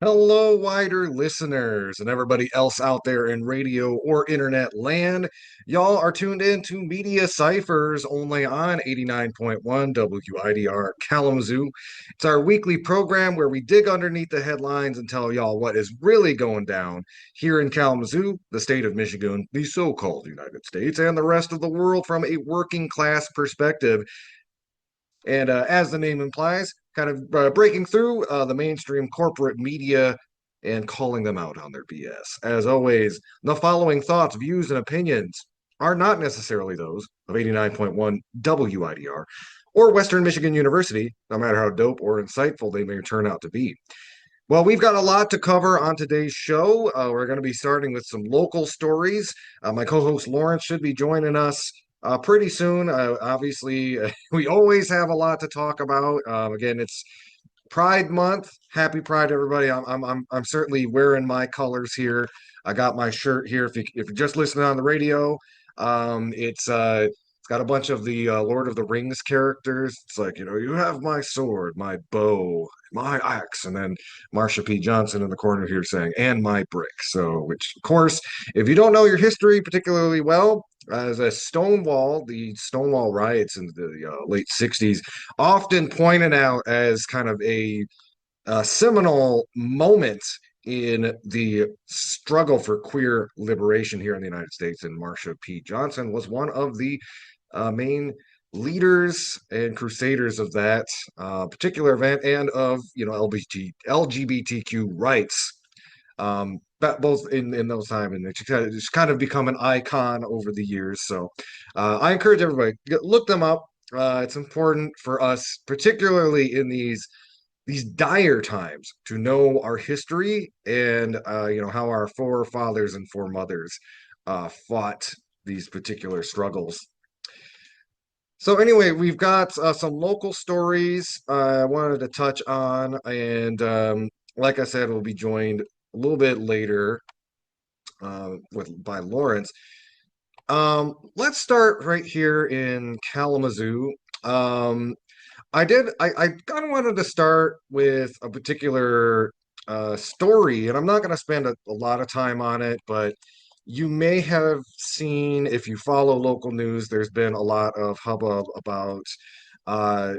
Hello, wider listeners, and everybody else out there in radio or internet land. Y'all are tuned in to Media Cyphers only on 89.1 WIDR Kalamazoo. It's our weekly program where we dig underneath the headlines and tell y'all what is really going down here in Kalamazoo, the state of Michigan, the so called United States, and the rest of the world from a working class perspective. And as the name implies, kind of breaking through the mainstream corporate media and calling them out on their BS. As always, the following thoughts, views, and opinions are not necessarily those of 89.1 WIDR or Western Michigan University, no matter how dope or insightful they may turn out to be. Well, we've got a lot to cover on today's show. We're going to be starting with some local stories. My co host Lawrence should be joining us pretty soon. Obviously, we always have a lot to talk about. Again, it's Pride Month. Happy Pride, everybody! I'm certainly wearing my colors here. I got my shirt here. If you're just listening on the radio, it's got a bunch of the Lord of the Rings characters. It's like, you have my sword, my bow, my axe, and then Marsha P. Johnson in the corner here saying, and my brick. So, which, of course, if you don't know your history particularly well, as a the Stonewall riots in the late 60s, often pointed out as kind of a seminal moment in the struggle for queer liberation here in the United States. And Marsha P. Johnson was one of the main leaders and crusaders of that particular event and of LGBTQ rights. But both in those times, and it's kind of become an icon over the years. So I encourage everybody look them up. It's important for us, particularly in these dire times, to know our history and how our forefathers and foremothers fought these particular struggles. So anyway, we've got some local stories I wanted to touch on, and like I said, we'll be joined a little bit later with by Lawrence. Let's start right here in Kalamazoo. I kind of wanted to start with a particular story, and I'm not going to spend a lot of time on it, but you may have seen, if you follow local news, there's been a lot of hubbub about uh,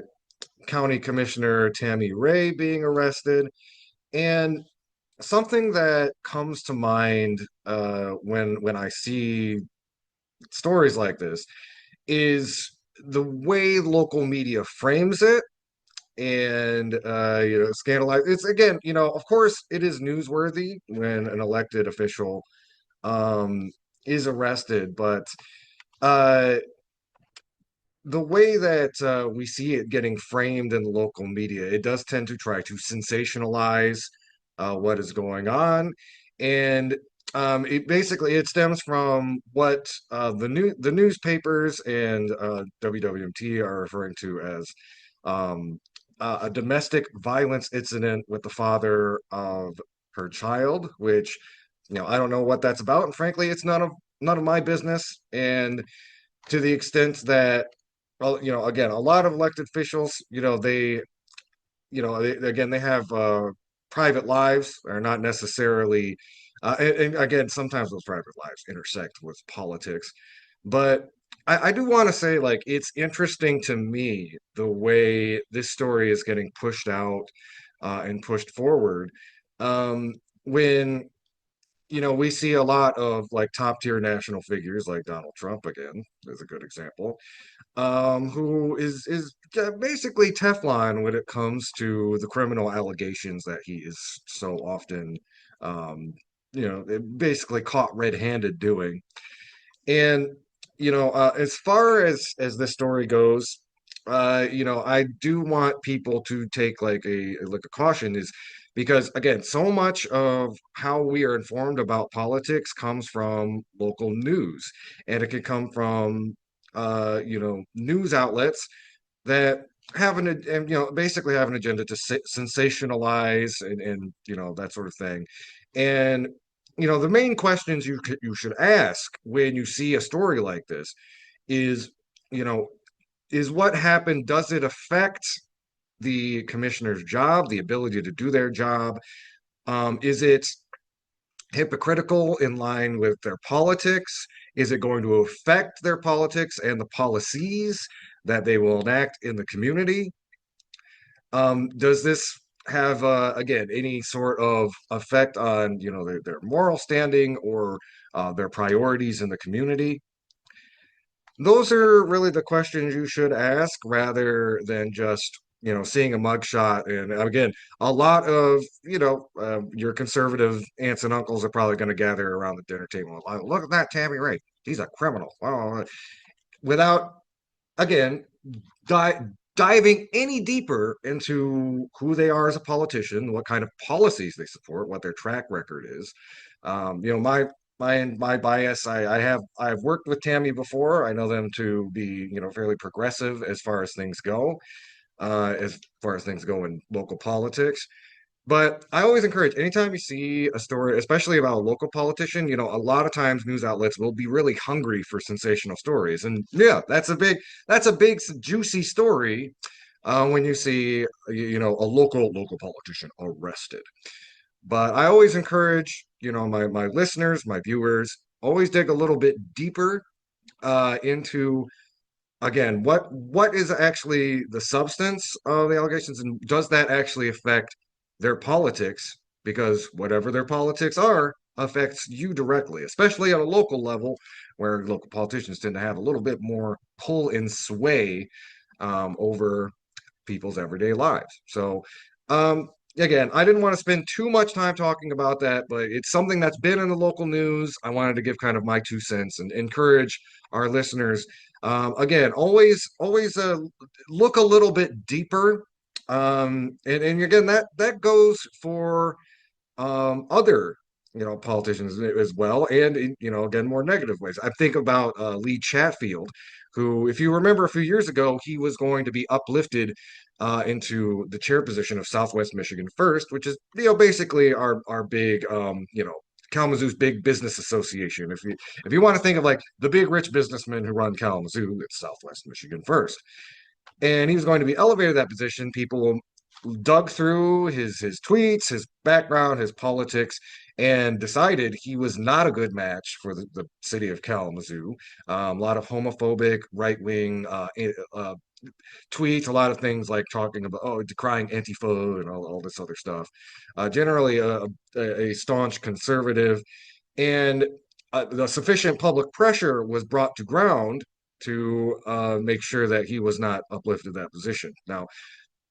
County Commissioner Tami being arrested. And something that comes to mind when I see stories like this is the way local media frames it and scandalize. It's again, of course, it is newsworthy when an elected official um, is arrested, but uh, the way that we see it getting framed in the local media, it does tend to try to sensationalize what is going on, and it stems from what the newspapers and WWMT are referring to as um, a domestic violence incident with the father of her child, which I don't know what that's about, and frankly, it's none of my business. And to the extent that, well, again, a lot of elected officials, again, they have private lives, are not necessarily, and again, sometimes those private lives intersect with politics. But I do want to say, like, it's interesting to me the way this story is getting pushed out and pushed forward. When we see a lot of like top tier national figures like Donald Trump, again, is a good example, who is basically Teflon when it comes to the criminal allegations that he is so often, um, basically caught red-handed doing. And as far as this story goes, I do want people to take like a caution is because again, so much of how we are informed about politics comes from local news, and it can come from news outlets that have and basically have an agenda to sensationalize and that sort of thing. And the main questions you should ask when you see a story like this is you know is what happened, does it affect the commissioner's job, the ability to do their job? Is it hypocritical in line with their politics? Is it going to affect their politics and the policies that they will enact in the community? Does this have, again, any sort of effect on, their moral standing or their priorities in the community? Those are really the questions you should ask rather than just, seeing a mugshot. And again, a lot of, your conservative aunts and uncles are probably going to gather around the dinner table. Like, look at that Tammy Ray. He's a criminal. Wow. Without, again, di diving any deeper into who they are as a politician, what kind of policies they support, what their track record is. My bias. I've worked with Tami before. I know them to be fairly progressive as far as things go in local politics. But I always encourage anytime you see a story, especially about a local politician, a lot of times news outlets will be really hungry for sensational stories. And yeah, that's a big juicy story when you see a local politician arrested. But I always encourage, my listeners, my viewers, always dig a little bit deeper into, again, what is actually the substance of the allegations, and does that actually affect their politics? Because whatever their politics are affects you directly, especially on a local level, where local politicians tend to have a little bit more pull and sway over people's everyday lives. So, again, I didn't want to spend too much time talking about that, but it's something that's been in the local news. I wanted to give kind of my 2 cents and encourage our listeners. Again, always look a little bit deeper. And again, that goes for other politicians as well, and in, again, more negative ways. I think about Lee Chatfield, who, if you remember, a few years ago, he was going to be uplifted into the chair position of Southwest Michigan First, which is basically our big Kalamazoo's big business association. If you want to think of like the big rich businessmen who run Kalamazoo, it's Southwest Michigan First. And he was going to be elevated to that position. People dug through his tweets, his background, his politics, and decided he was not a good match for the city of Kalamazoo. A lot of homophobic, right wing tweets, a lot of things like talking about decrying Antifa and all this other stuff. Generally, a staunch conservative, and the sufficient public pressure was brought to ground to make sure that he was not uplifted to that position. Now,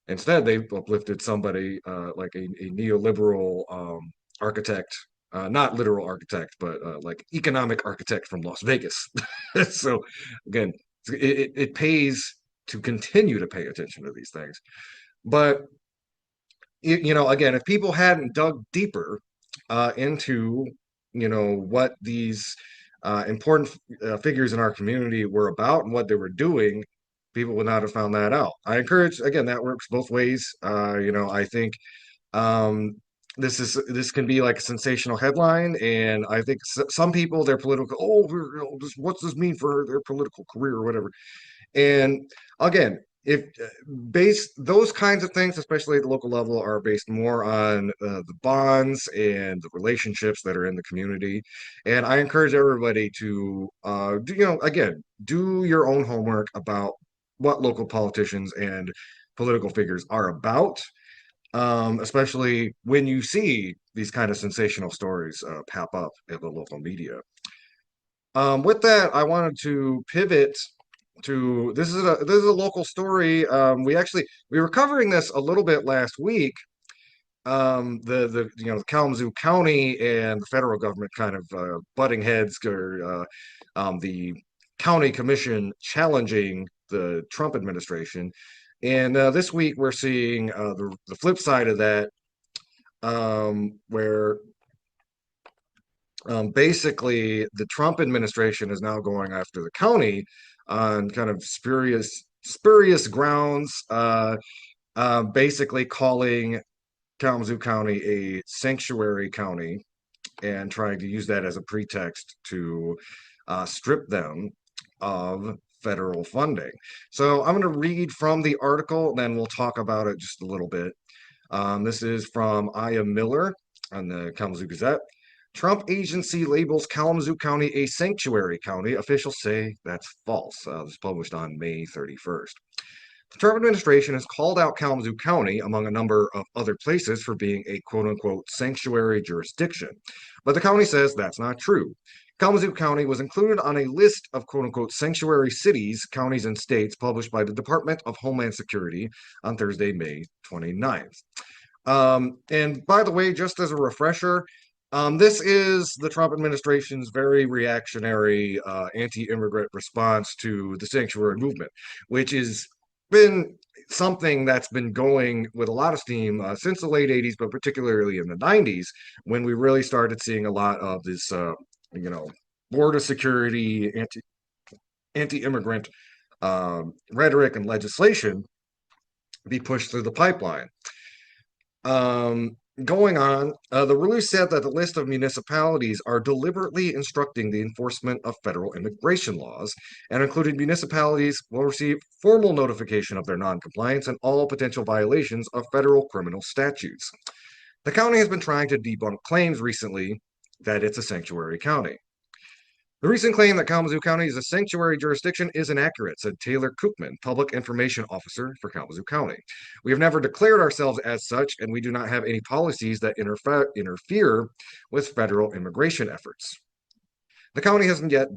instead, they uplifted somebody like a neoliberal architect, not literal architect, but like economic architect from Las Vegas. So again, it pays to continue to pay attention to these things. But again, if people hadn't dug deeper into what these important figures in our community were about and what they were doing, people would not have found that out. I encourage, again, that works both ways. I think um, this can be like a sensational headline, and I think some people, their political, what's this mean for their political career or whatever. And again, if based those kinds of things, especially at the local level, are based more on the bonds and the relationships that are in the community. And I encourage everybody to, again, do your own homework about what local politicians and political figures are about, especially when you see these kind of sensational stories pop up in the local media. With that, I wanted to pivot to this is a local story. We were covering this a little bit last week. The Kalamazoo County and the federal government kind of butting heads, or the county commission challenging the Trump administration. And this week we're seeing the flip side of that, where basically the Trump administration is now going after the county on kind of spurious grounds, basically calling Kalamazoo County a sanctuary county and trying to use that as a pretext to strip them of federal funding. So I'm going to read from the article, then we'll talk about it just a little bit. This is from Aya Miller. on the Kalamazoo Gazette. Trump agency labels Kalamazoo County a sanctuary county. Officials say that's false. This was published on May 31st. The Trump administration has called out Kalamazoo County, among a number of other places, for being a quote unquote sanctuary jurisdiction. But the county says that's not true. Kalamazoo County was included on a list of quote unquote sanctuary cities, counties, and states published by the Department of Homeland Security on Thursday, May 29th. And by the way, just as a refresher, this is the Trump administration's very reactionary anti-immigrant response to the sanctuary movement, which has been something that's been going with a lot of steam since the late 80s, but particularly in the 90s, when we really started seeing a lot of this, border security, anti-immigrant rhetoric and legislation be pushed through the pipeline. Going on, the release said that the list of municipalities are deliberately instructing the enforcement of federal immigration laws, and included municipalities will receive formal notification of their noncompliance and all potential violations of federal criminal statutes. The county has been trying to debunk claims recently that it's a sanctuary county. The recent claim that Kalamazoo County is a sanctuary jurisdiction is inaccurate, said Taylor Koopman, Public Information Officer for Kalamazoo County. We have never declared ourselves as such, and we do not have any policies that interfere with federal immigration efforts. The county hasn't yet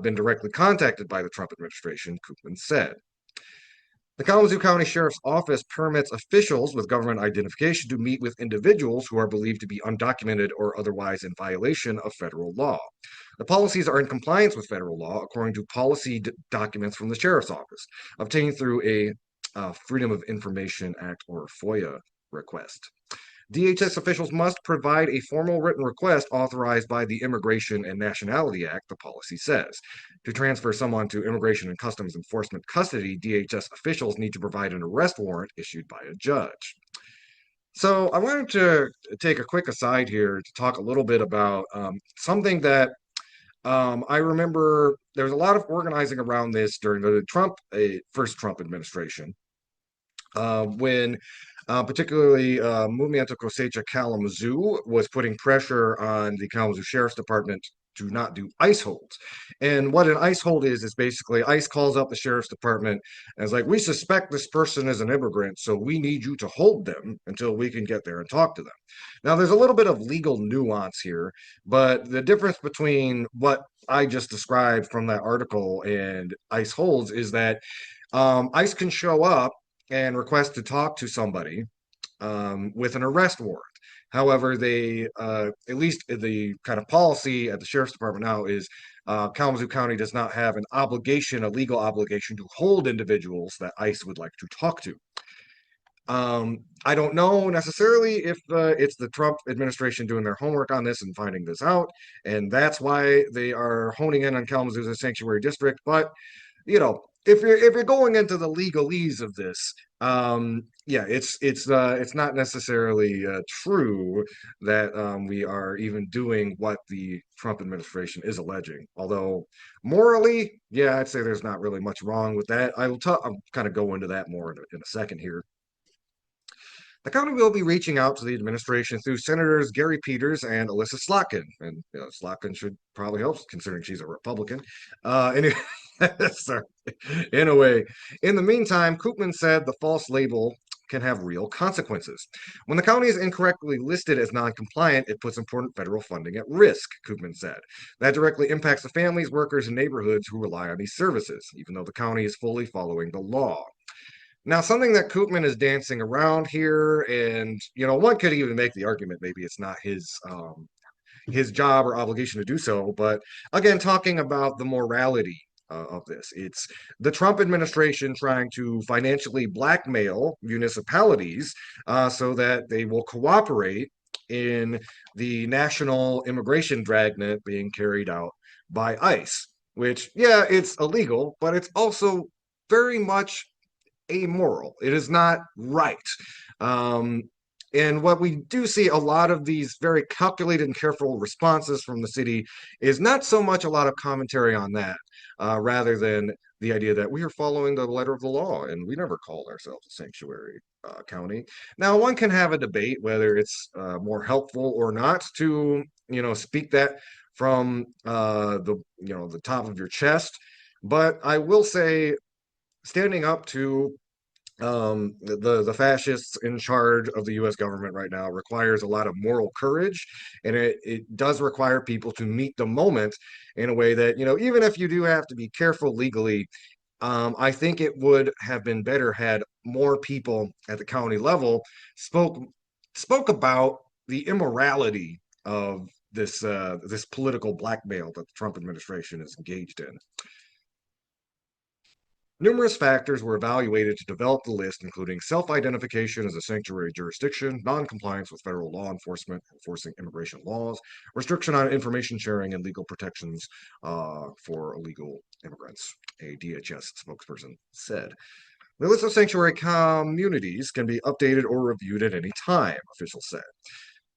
been directly contacted by the Trump administration, Koopman said. The Kalamazoo County Sheriff's Office permits officials with government identification to meet with individuals who are believed to be undocumented or otherwise in violation of federal law. The policies are in compliance with federal law, according to policy documents from the Sheriff's Office, obtained through a Freedom of Information Act or FOIA request. DHS officials must provide a formal written request authorized by the Immigration and Nationality Act, the policy says. To transfer someone to Immigration and Customs Enforcement custody, DHS officials need to provide an arrest warrant issued by a judge. So I wanted to take a quick aside here to talk a little bit about something that I remember there was a lot of organizing around this during the first Trump administration, when particularly Movimiento Cosecha Kalamazoo was putting pressure on the Kalamazoo Sheriff's Department to not do ICE holds. And what an ICE hold is basically ICE calls up the Sheriff's Department and is like, we suspect this person is an immigrant, so we need you to hold them until we can get there and talk to them. Now, there's a little bit of legal nuance here, but the difference between what I just described from that article and ICE holds is that ICE can show up and request to talk to somebody with an arrest warrant. However, they, at least the kind of policy at the Sheriff's Department now is Kalamazoo County does not have an obligation, a legal obligation to hold individuals that ICE would like to talk to. I don't know necessarily if it's the Trump administration doing their homework on this and finding this out, and that's why they are honing in on Kalamazoo as a sanctuary district. But if you're going into the legalese of this, yeah, it's not necessarily true that we are even doing what the Trump administration is alleging. Although morally, yeah, I'd say there's not really much wrong with that. I'll kind of go into that more in a second here. The county will be reaching out to the administration through Senators Gary Peters and Alyssa Slotkin. And Slotkin should probably help, considering she's a Republican. Anyway, sorry. Anyway, in the meantime, Koopman said the false label can have real consequences. When the county is incorrectly listed as non-compliant, it puts important federal funding at risk, Koopman said. That directly impacts the families, workers, and neighborhoods who rely on these services, even though the county is fully following the law. Now, something that Koopman is dancing around here, and one could even make the argument maybe it's not his job or obligation to do so, but again, talking about the morality of this, it's the Trump administration trying to financially blackmail municipalities so that they will cooperate in the national immigration dragnet being carried out by ICE, which, yeah, it's illegal, but it's also very much amoral. It is not right. And what we do see a lot of these very calculated and careful responses from the city is not so much a lot of commentary on that, rather than the idea that we are following the letter of the law and we never called ourselves a sanctuary. county. Now, one can have a debate whether it's more helpful or not to, speak that from the top of your chest. But I will say, standing up to the fascists in charge of the U.S. government right now requires a lot of moral courage, and it does require people to meet the moment in a way that even if you do have to be careful legally, I think it would have been better had more people at the county level spoke about the immorality of this political blackmail that the Trump administration is engaged in. Numerous factors were evaluated to develop the list, including self-identification as a sanctuary jurisdiction, non-compliance with federal law enforcement enforcing immigration laws, restriction on information sharing, and legal protections for illegal immigrants, a DHS spokesperson said. The list of sanctuary communities can be updated or reviewed at any time, officials said.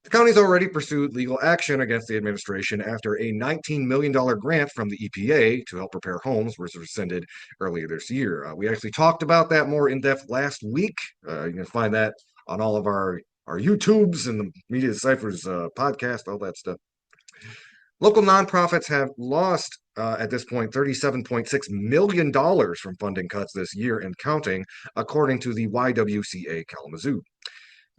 The county's already pursued legal action against the administration after a $19 million grant from the EPA to help repair homes was rescinded earlier this year. We actually talked about that more in depth last week. You can find that on all of our YouTubes and the Media Cyphers podcast, all that stuff. Local nonprofits have lost at this point $37.6 million from funding cuts this year and counting, according to the YWCA Kalamazoo.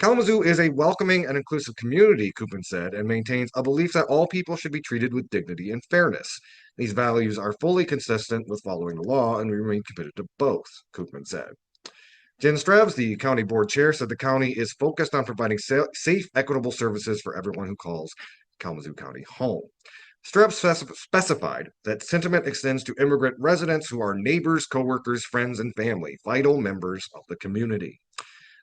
Kalamazoo is a welcoming and inclusive community, Koopman said, and maintains a belief that all people should be treated with dignity and fairness. These values are fully consistent with following the law, and we remain committed to both, Koopman said. Jen Strebs, the county board chair, said the county is focused on providing safe, equitable services for everyone who calls Kalamazoo County home. Strebs specified that sentiment extends to immigrant residents who are neighbors, coworkers, friends, and family, vital members of the community.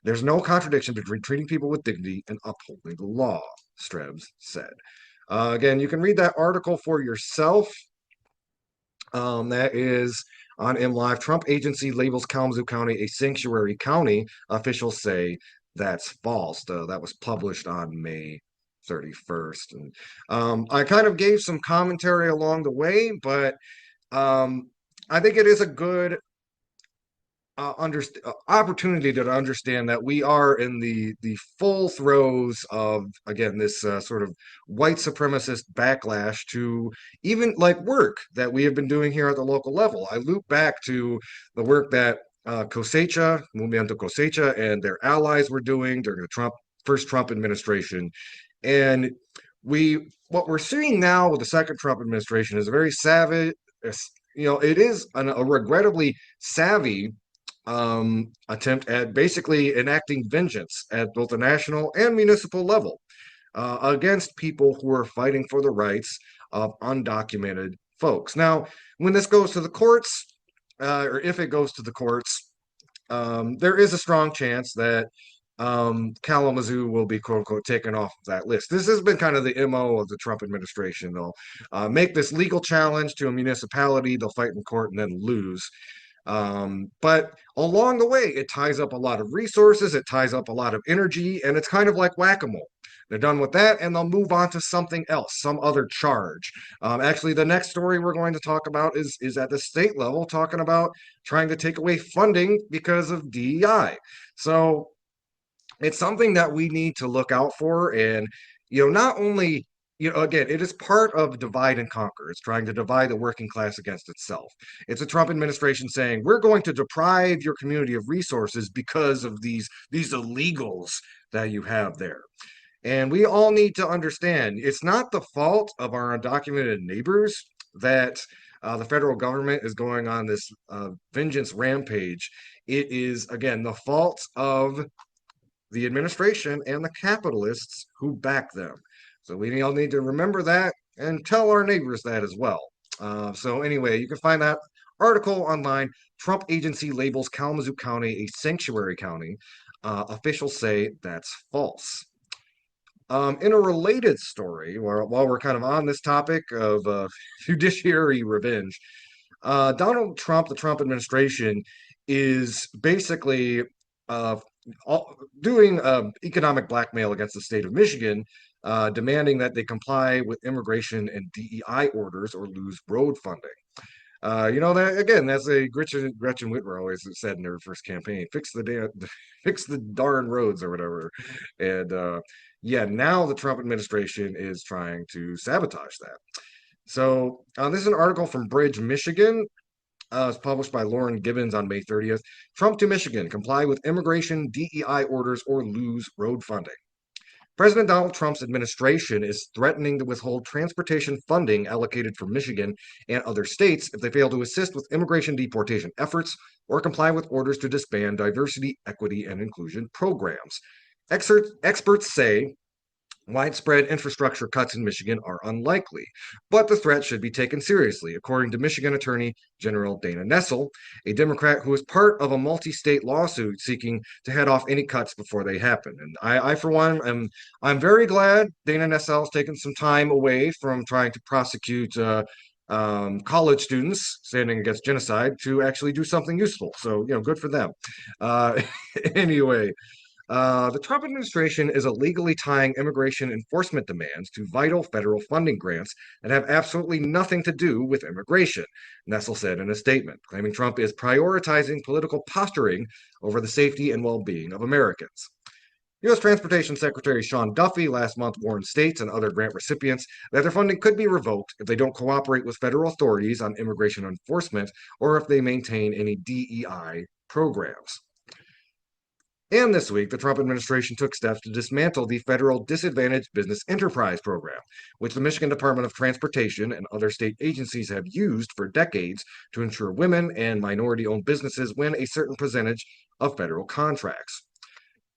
There's no contradiction between treating people with dignity and upholding the law, Strebs said. Again, you can read that article for yourself. That is on MLive. Trump agency labels Kalamazoo County a sanctuary county. Officials say that's false. That was published on May 31st. And I kind of gave some commentary along the way, but I think it is a good opportunity to understand that we are in the full throes of, again, this sort of white supremacist backlash to even like work that we have been doing here at the local level. I loop back to the work that Movimiento Cosecha and their allies were doing during the first Trump administration. And what we're seeing now with the second Trump administration is a very savage, it is a regrettably savvy attempt at basically enacting vengeance at both the national and municipal level against people who are fighting for the rights of undocumented folks. Now, when this goes to the courts, or if it goes to the courts, there is a strong chance that Kalamazoo will be quote unquote taken off of that list. This has been kind of the MO of the Trump administration. They'll make this legal challenge to a municipality, they'll fight in court and then lose. But along the way, it ties up a lot of resources, it ties up a lot of energy, and it's kind of like whack-a-mole. They're done with that, and they'll move on to something else, some other charge. Actually, the next story we're going to talk about is at the state level, talking about trying to take away funding because of DEI. So it's something that we need to look out for, and not only again, it is part of divide and conquer. It's trying to divide the working class against itself. It's a Trump administration saying, we're going to deprive your community of resources because of these illegals that you have there. And we all need to understand it's not the fault of our undocumented neighbors that the federal government is going on this vengeance rampage. It is, again, the fault of the administration and the capitalists who back them. So we all need to remember that and tell our neighbors that as well. So anyway, you can find that article online. Trump agency labels Kalamazoo County a sanctuary county. Officials say that's false. In a related story, while we're kind of on this topic of judiciary revenge, Donald Trump, the Trump administration, is basically doing economic blackmail against the state of Michigan, demanding that they comply with immigration and DEI orders or lose road funding. That again, that's a Gretchen Whitmer always said in her first campaign: "Fix the fix the darn roads" or whatever. And yeah, now the Trump administration is trying to sabotage that. So this is an article from Bridge, Michigan. It's published by Lauren Gibbons on May 30th. Trump to Michigan: comply with immigration DEI orders or lose road funding. President Donald Trump's administration is threatening to withhold transportation funding allocated for Michigan and other states if they fail to assist with immigration deportation efforts or comply with orders to disband diversity, equity, and inclusion programs. Experts say widespread infrastructure cuts in Michigan are unlikely, but the threat should be taken seriously, according to Michigan Attorney General Dana Nessel, a Democrat who is part of a multi-state lawsuit seeking to head off any cuts before they happen. And I for one, I'm very glad Dana Nessel's taken some time away from trying to prosecute college students standing against genocide to actually do something useful. So, good for them. Uh, anyway, the Trump administration is illegally tying immigration enforcement demands to vital federal funding grants that have absolutely nothing to do with immigration, Nessel said in a statement, claiming Trump is prioritizing political posturing over the safety and well being of Americans. U.S. Transportation Secretary Sean Duffy last month warned states and other grant recipients that their funding could be revoked if they don't cooperate with federal authorities on immigration enforcement or if they maintain any DEI programs. And this week, the Trump administration took steps to dismantle the federal Disadvantaged Business Enterprise Program, which the Michigan Department of Transportation and other state agencies have used for decades to ensure women and minority owned businesses win a certain percentage of federal contracts.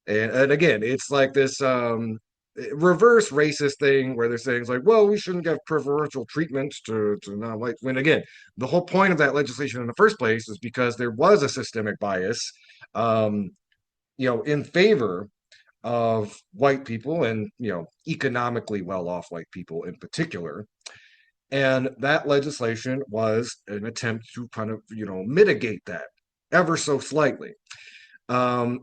And again, it's like this reverse racist thing where they're saying, it's like, well, we shouldn't give preferential treatment to non white. When again, the whole point of that legislation in the first place is because there was a systemic bias. In favor of white people and, economically well off white people in particular. And that legislation was an attempt to kind of, mitigate that ever so slightly. And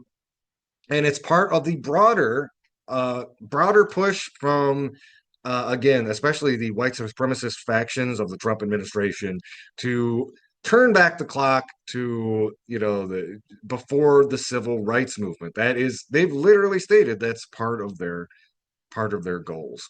it's part of the broader push from, again, especially the white supremacist factions of the Trump administration to turn back the clock to the before the civil rights movement. That is, they've literally stated that's part of their goals.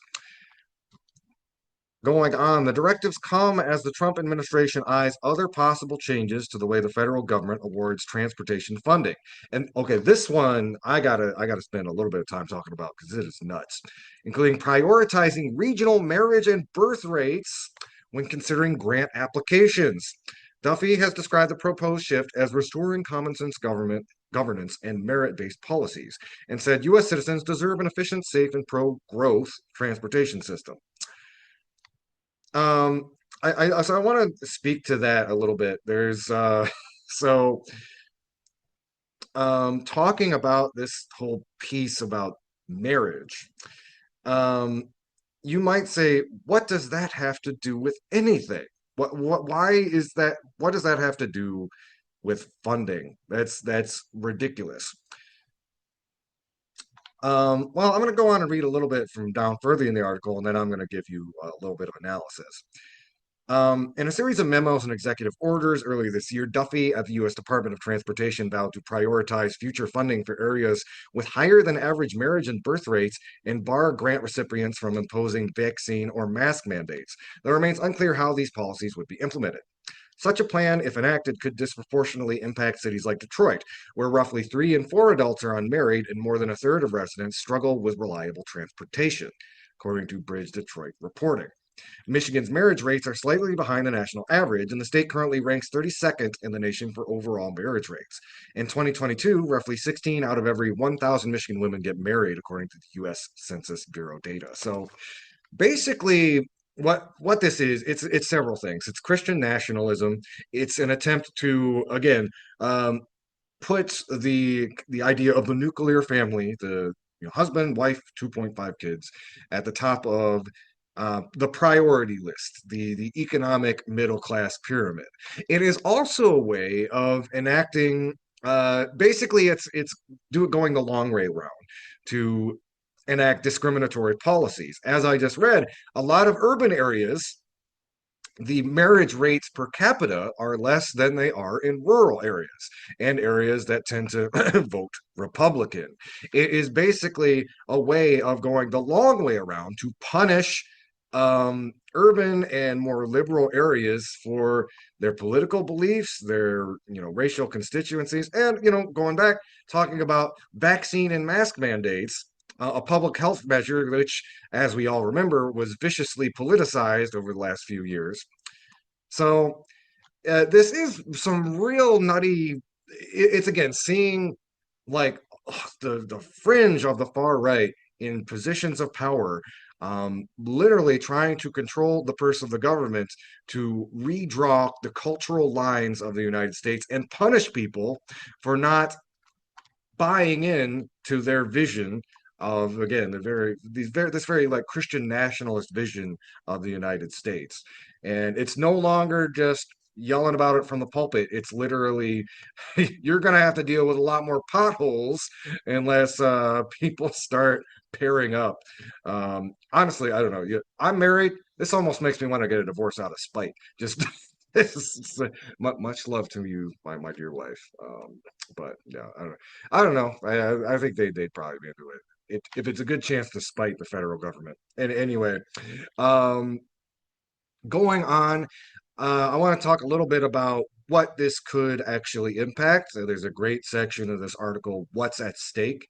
Going on, the directives come as the Trump administration eyes other possible changes to the way the federal government awards transportation funding. And okay, this one I gotta spend a little bit of time talking about because it is nuts, including prioritizing regional marriage and birth rates when considering grant applications. Duffy has described the proposed shift as restoring common sense governance and merit-based policies, and said U.S. citizens deserve an efficient, safe, and pro-growth transportation system. Um, I want to speak to that a little bit. There's so talking about this whole piece about marriage. Um, you might say, what does that have to do with anything? Why is that? What does that have to do with funding? That's ridiculous. Well, I'm going to go on and read a little bit from down further in the article, and then I'm going to give you a little bit of analysis. In a series of memos and executive orders earlier this year, Duffy at the U.S. Department of Transportation vowed to prioritize future funding for areas with higher than average marriage and birth rates and bar grant recipients from imposing vaccine or mask mandates. It remains unclear how these policies would be implemented. Such a plan, if enacted, could disproportionately impact cities like Detroit, where roughly 3 in 4 adults are unmarried and more than a third of residents struggle with reliable transportation, according to Bridge Detroit reporting. Michigan's marriage rates are slightly behind the national average, and the state currently ranks 32nd in the nation for overall marriage rates. In 2022, roughly 16 out of every 1,000 Michigan women get married, according to the U.S. Census Bureau data. So basically, what this is, it's several things. It's Christian nationalism. It's an attempt to, again, put the idea of the nuclear family, the husband, wife, 2.5 kids, at the top of the priority list, the economic middle class pyramid. It is also a way of enacting. Basically, it's going the long way round to enact discriminatory policies. As I just read, a lot of urban areas the marriage rates per capita are less than they are in rural areas and areas that tend to vote Republican. It is basically a way of going the long way around to punish urban and more liberal areas for their political beliefs, their racial constituencies, and going back talking about vaccine and mask mandates, a public health measure which, as we all remember, was viciously politicized over the last few years. So this is some real nutty. It's again seeing like the fringe of the far right in positions of power, literally trying to control the purse of the government to redraw the cultural lines of the United States and punish people for not buying in to their vision of, again, this very like Christian nationalist vision of the United States. And it's no longer just yelling about it from the pulpit. It's literally you're going to have to deal with a lot more potholes unless people start pairing up. Honestly, I don't know. I'm married. This almost makes me want to get a divorce out of spite. Just much love to you, my dear wife. But yeah, I don't know. I think they'd probably be into it. If it's a good chance to spite the federal government. And anyway, um, going on, I want to talk a little bit about what this could actually impact. So there's a great section of this article, What's at Stake?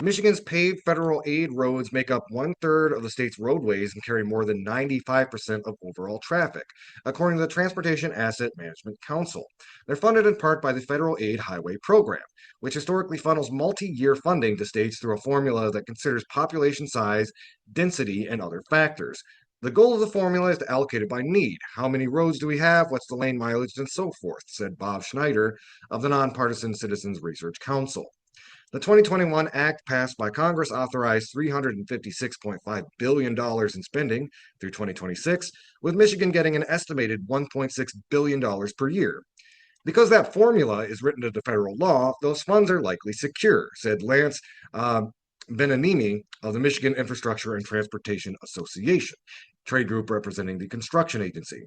Michigan's paved federal aid roads make up 1/3 of the state's roadways and carry more than 95% of overall traffic, according to the Transportation Asset Management Council. They're funded in part by the Federal Aid Highway Program, which historically funnels multi year funding to states through a formula that considers population size, density, and other factors. The goal of the formula is to allocate it by need. How many roads do we have? What's the lane mileage? And so forth, said Bob Schneider of the Nonpartisan Citizens Research Council. The 2021 Act passed by Congress authorized $356.5 billion in spending through 2026, with Michigan getting an estimated $1.6 billion per year. Because that formula is written into federal law, those funds are likely secure, said Lance Benanimi of the Michigan Infrastructure and Transportation Association, trade group representing the construction agency.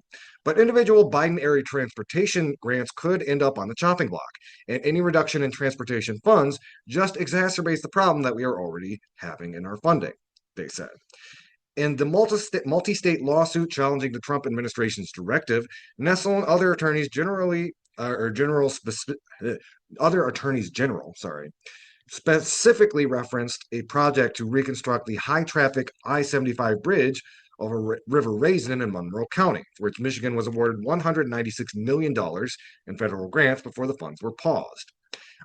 But individual Biden-era transportation grants could end up on the chopping block, and any reduction in transportation funds just exacerbates the problem that we are already having in our funding, they said. In the multi-state lawsuit challenging the Trump administration's directive, Nessel and other attorneys other attorneys general, specifically referenced a project to reconstruct the high-traffic I-75 bridge over River Raisin in Monroe County, for which Michigan was awarded $196 million in federal grants before the funds were paused.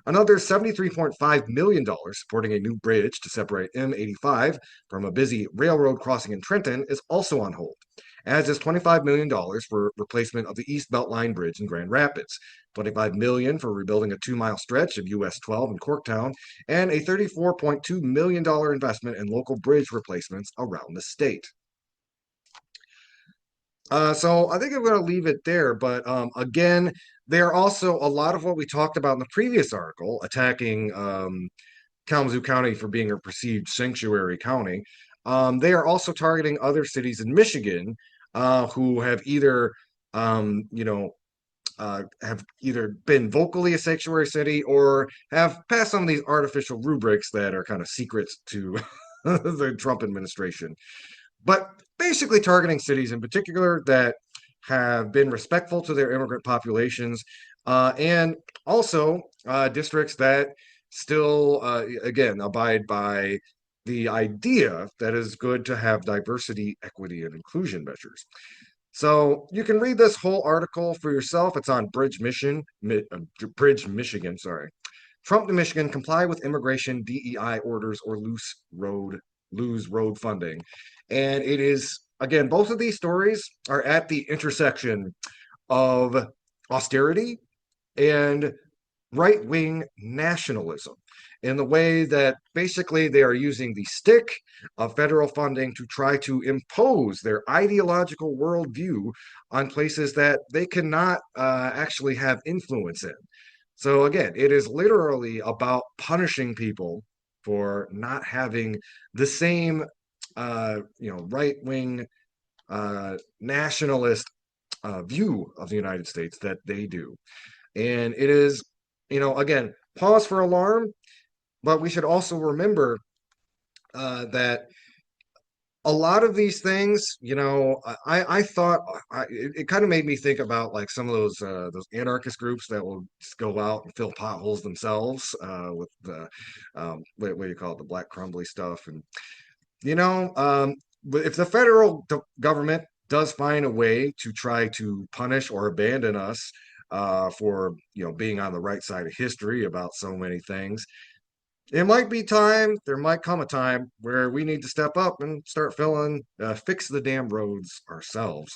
Another $73.5 million supporting a new bridge to separate M85 from a busy railroad crossing in Trenton is also on hold, as is $25 million for replacement of the East Beltline Bridge in Grand Rapids, $25 million for rebuilding a 2-mile stretch of US 12 in Corktown, and a $34.2 million investment in local bridge replacements around the state. So I think I'm going to leave it there. But again, there are also a lot of what we talked about in the previous article, attacking Kalamazoo County for being a perceived sanctuary county. They are also targeting other cities in Michigan who have either, have either been vocally a sanctuary city or have passed some of these artificial rubrics that are kind of secrets to the Trump administration. But basically targeting cities in particular that have been respectful to their immigrant populations, and also districts that still, again, abide by the idea that it's good to have diversity, equity, and inclusion measures. So you can read this whole article for yourself. It's on Bridge, Michigan. Sorry. Trump to Michigan comply with immigration DEI orders or lose road funding. And it is, again, both of these stories are at the intersection of austerity and right-wing nationalism in the way that basically they are using the stick of federal funding to try to impose their ideological worldview on places that they cannot actually have influence in. So again, it is literally about punishing people for not having the same, right-wing nationalist view of the United States that they do. And it is, again, pause for alarm, but we should also remember that a lot of these things, I thought it kind of made me think about like some of those anarchist groups that will just go out and fill potholes themselves with the what do you call it, the black crumbly stuff, and you know, um, but if the federal government does find a way to try to punish or abandon us for being on the right side of history about so many things, it might be time. There might come a time where we need to step up and start fix the damn roads ourselves.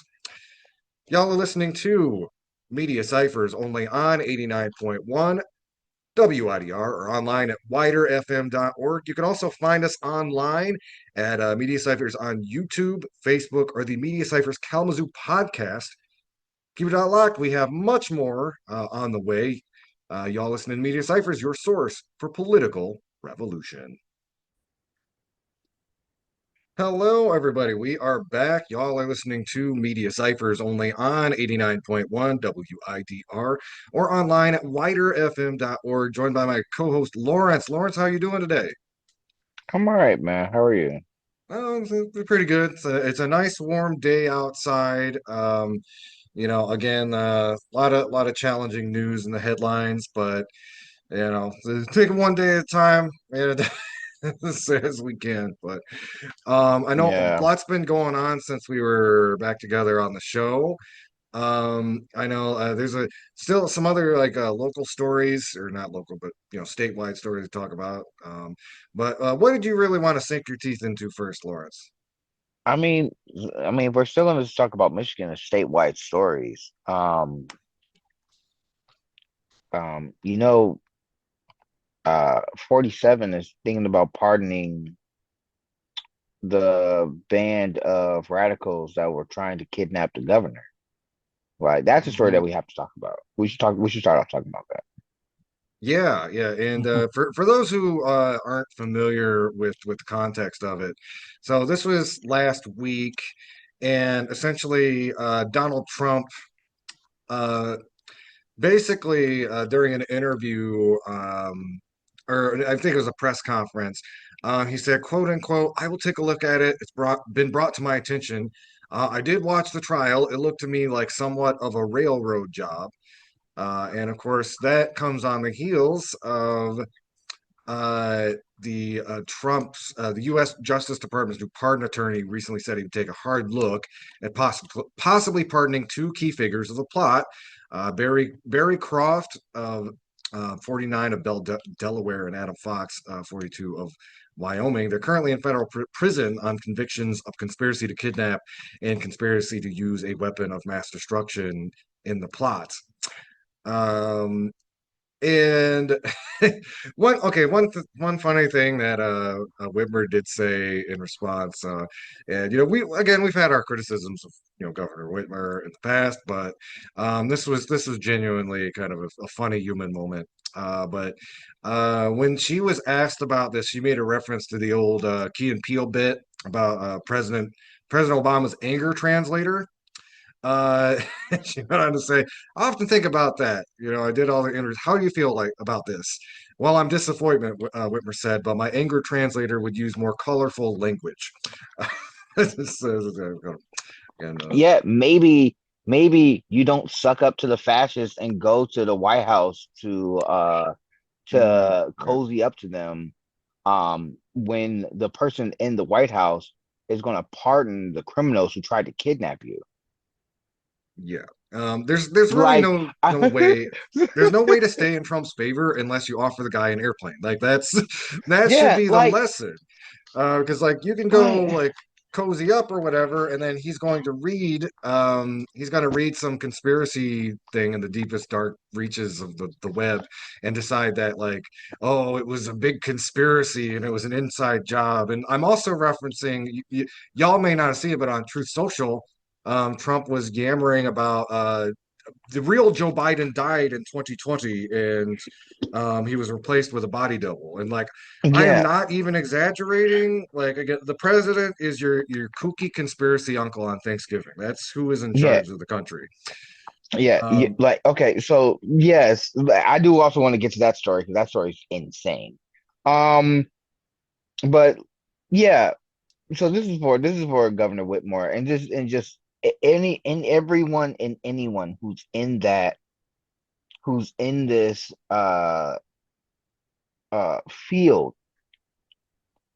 Y'all are listening to Media Cyphers only on 89.1 WIDR or online at widerfm.org. You can also find us online at Media Cyphers on YouTube, Facebook, or the Media Cyphers Kalamazoo podcast. Keep it out locked. We have much more on the way. Y'all listening to Media Cyphers, your source for political revolution. Hello, everybody. We are back. Y'all are listening to Media Cyphers only on 89.1 WIDR or online at widerfm.org, joined by my co-host Lawrence. Lawrence, how you doing today? I'm all right, man. How are you? Oh, it's pretty good. It's a nice warm day outside. Again, a lot of challenging news in the headlines, but take it one day at a time, and as we can. But I know a Yeah. lot's been going on since we were back together on the show. I know there's a still some other like local stories, or not local, but statewide stories to talk about. But what did you really want to sink your teeth into first, Lawrence? I mean, we're still going to talk about Michigan and statewide stories. Um, you know, 47 is thinking about pardoning the band of radicals that were trying to kidnap the governor. Right. That's a story that Mhm. we have to talk about. We should start off talking about Yeah, yeah, and that. for those who aren't familiar with the context of it, so this was last week, and essentially Donald Trump uh, basically during an interview, or I think it was a press conference, he said, "quote unquote," "I will take a look at it. It's been brought to my attention. I did watch the trial. It looked to me like somewhat of a railroad job." And of course, that comes on the heels of the U.S. Justice Department's new pardon attorney recently said he would take a hard look at possibly pardoning two key figures of the plot, Barry Croft of 49 of Delaware and Adam Fox, 42 of Wyoming. They're currently in federal prison on convictions of conspiracy to kidnap and conspiracy to use a weapon of mass destruction in the plot. Um, and one funny thing that Whitmer did say in response, and we've had our criticisms of Governor Whitmer in the past, but this was genuinely kind of a funny human moment. But when she was asked about this, she made a reference to the old Key and Peele bit about President Obama's anger translator. Uh, she went on to say, "I often think about that. I did all the interviews. How do you feel like about this?" "Well, I'm disappointed," Whitmer said, "but my anger translator would use more colorful language." And Yeah, maybe you don't suck up to the fascists and go to the White House to yeah, cozy up to them when the person in the White House is going to pardon the criminals who tried to kidnap you. yeah. There's really Like no way. There's no way to stay in Trump's favor unless you offer the guy an airplane. Like that should yeah, be the lesson. Because like you can go like like cozy up or whatever, and then he's going to read some conspiracy thing in the deepest dark reaches of the web and decide that like, oh, it was a big conspiracy and it was an inside job. And I'm also referencing y'all may not see it, but on Truth Social, Trump was yammering about the real Joe Biden died in 2020, and he was replaced with a body double. And like, I am Yeah, not even exaggerating. Like, again, the president is your kooky conspiracy uncle on Thanksgiving. That's who is in yeah, charge of the country. yeah. Um, Like, okay, so yes, I do also want to get to that story because that story is insane. Um, but yeah, so this is for Governor Whitmore and just any and everyone and anyone who's in this field.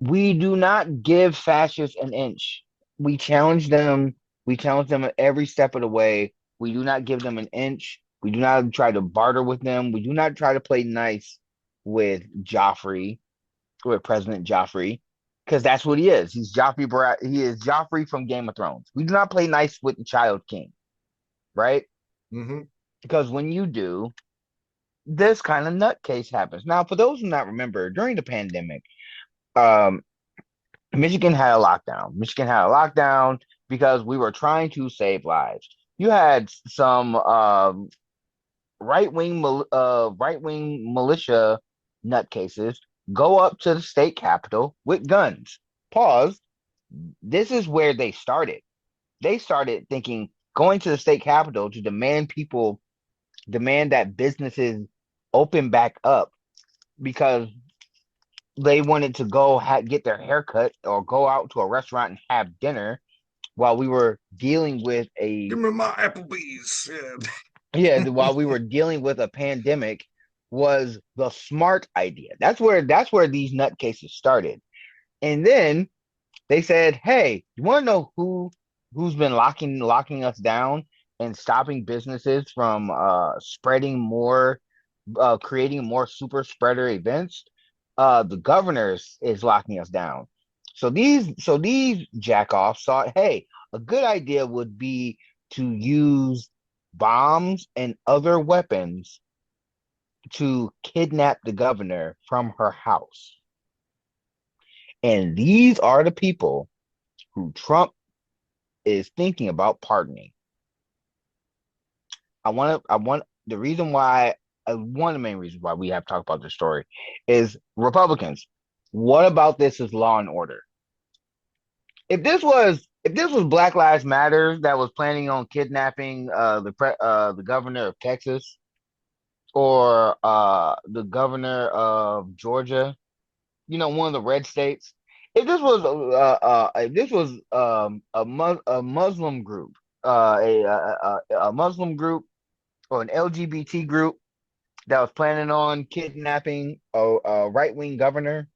We do not give fascists an inch. We challenge them. We challenge them at every step of the way. We do not give them an inch. We do not try to barter with them. We do not try to play nice with Joffrey, with President Joffrey, because that's what he is. He's Joffrey. He is Joffrey from Game of Thrones. We do not play nice with the Child King, right? mhm. Because when you do, this kind of nutcase happens. Now, for those who not remember, during the pandemic, um, Michigan had a lockdown. Michigan had a lockdown because we were trying to save lives. You had some right wing militia nutcases go up to the state capitol with guns. Pause. This is where they started. They started thinking going to the state capitol to demand that businesses open back up because they wanted to go get their haircut or go out to a restaurant and have dinner while we were dealing with Give a me my Applebee's. Yeah. while we were dealing with a pandemic was the smart idea. That's where these nutcases started. And then they said, "Hey, you want to know who's been locking us down and stopping businesses from spreading more, creating more super spreader events? The governors is locking us down. So these jackoffs thought, hey, a good idea would be to use bombs and other weapons to kidnap the governor from her house. And these are the people who Trump is thinking about pardoning. I want the reason why one of the main reasons why we have to talk about this story is Republicans. What about this is law and order? If this was Black Lives Matter that was planning on kidnapping the governor of Texas or the governor of Georgia, one of the red states. If this was a Muslim group, a Muslim group or an LGBT group that was planning on kidnapping a right wing governor,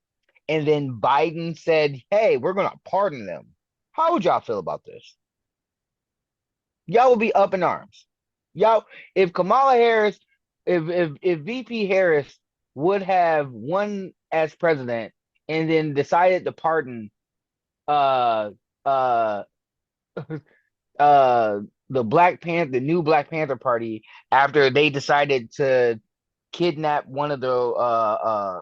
and then Biden said, "Hey, we're gonna pardon them." How would y'all feel about this? Y'all would be up in arms. Y'all, if Kamala Harris, if VP Harris would have won as president and then decided to pardon uh uh uh the new Black Panther Party after they decided to kidnap a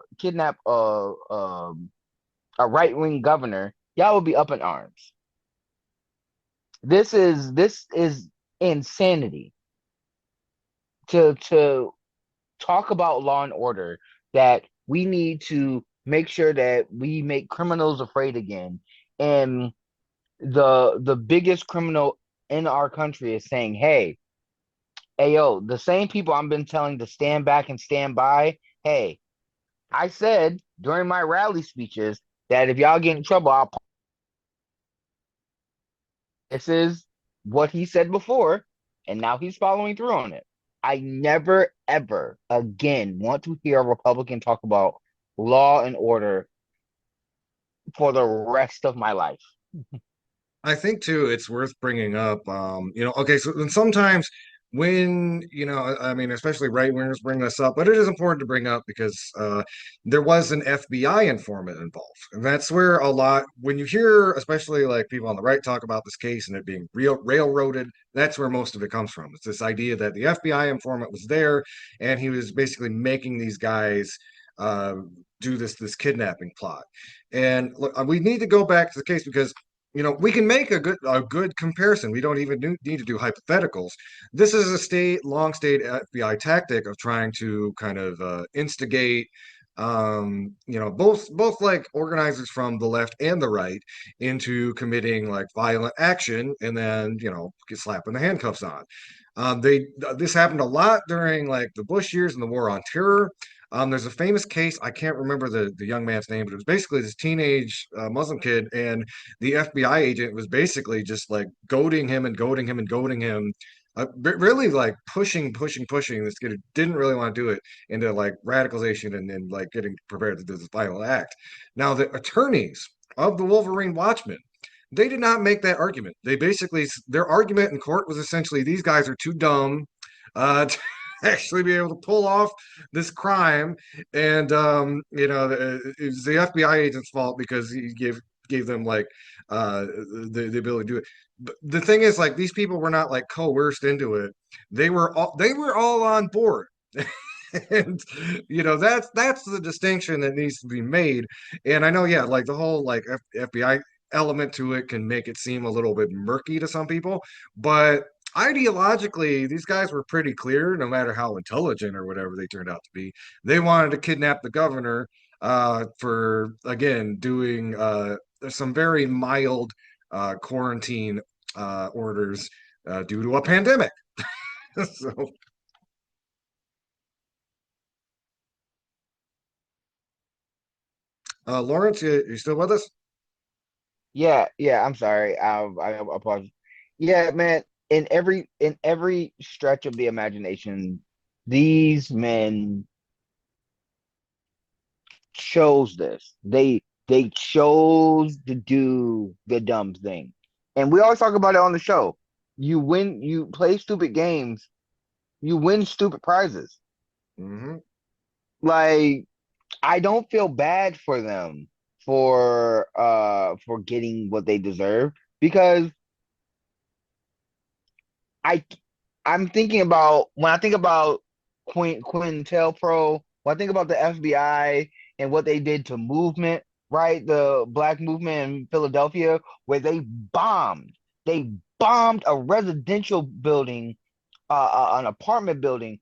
right wing governor, y'all would be up in arms. This is insanity to talk about law and order, that we need to make sure that we make criminals afraid again. And the biggest criminal in our country is saying, hey yo, the same people I've been telling to stand back and stand by, hey, I said during my rally speeches that if y'all get in trouble, this is what he said before, and now he's following through on it. I never, ever again want to hear a Republican talk about law and order for the rest of my life. I think too, it's worth bringing up. Okay, so then sometimes when I mean, especially right wingers bring this up, but it is important to bring up because there was an FBI informant involved, and that's where a lot when you hear, especially like people on the right talk about this case and it being real railroaded, that's where most of it comes from. It's this idea that the FBI informant was there and he was basically making these guys uh, do this kidnapping plot. And look, we need to go back to the case because we can make a good comparison. We don't even need to do hypotheticals. This is a long state FBI tactic of trying to kind of instigate, both like organizers from the left and the right into committing like violent action, and then get slapping the handcuffs on. They This happened a lot during like the Bush years and the War on Terror. There's a famous case. I can't remember the young man's name, but it was basically this teenage Muslim kid, and the FBI agent was basically just like goading him and goading him and goading him, really like pushing this kid who didn't really want to do it into like radicalization and like getting prepared to do this violent act. Now, the attorneys of the Wolverine Watchmen, they did not make that argument. They basically, their argument in court was essentially these guys are too dumb to actually be able to pull off this crime, and it was the FBI agent's fault because he gave them like the ability to do it. But the thing is, like, these people were not like coerced into it. They were all on board. And that's the distinction that needs to be made. And I know, yeah, like the whole like FBI element to it can make it seem a little bit murky to some people, but ideologically these guys were pretty clear, no matter how intelligent or whatever they turned out to be. They wanted to kidnap the governor for, again, doing some very mild quarantine orders due to a pandemic. So, Lawrence, you still with us? Yeah, yeah. I'm sorry. I apologize. Yeah, man. In every stretch of the imagination, these men chose this. They chose to do the dumb thing, and we always talk about it on the show. You play stupid games, you win stupid prizes. Mm-hmm. Like, I don't feel bad for them for getting what they deserve, because I I'm thinking about, when I think about Quintel Pro, when I think about the FBI and what they did to movement, right? The black movement in Philadelphia, where they bombed a residential building, an apartment building,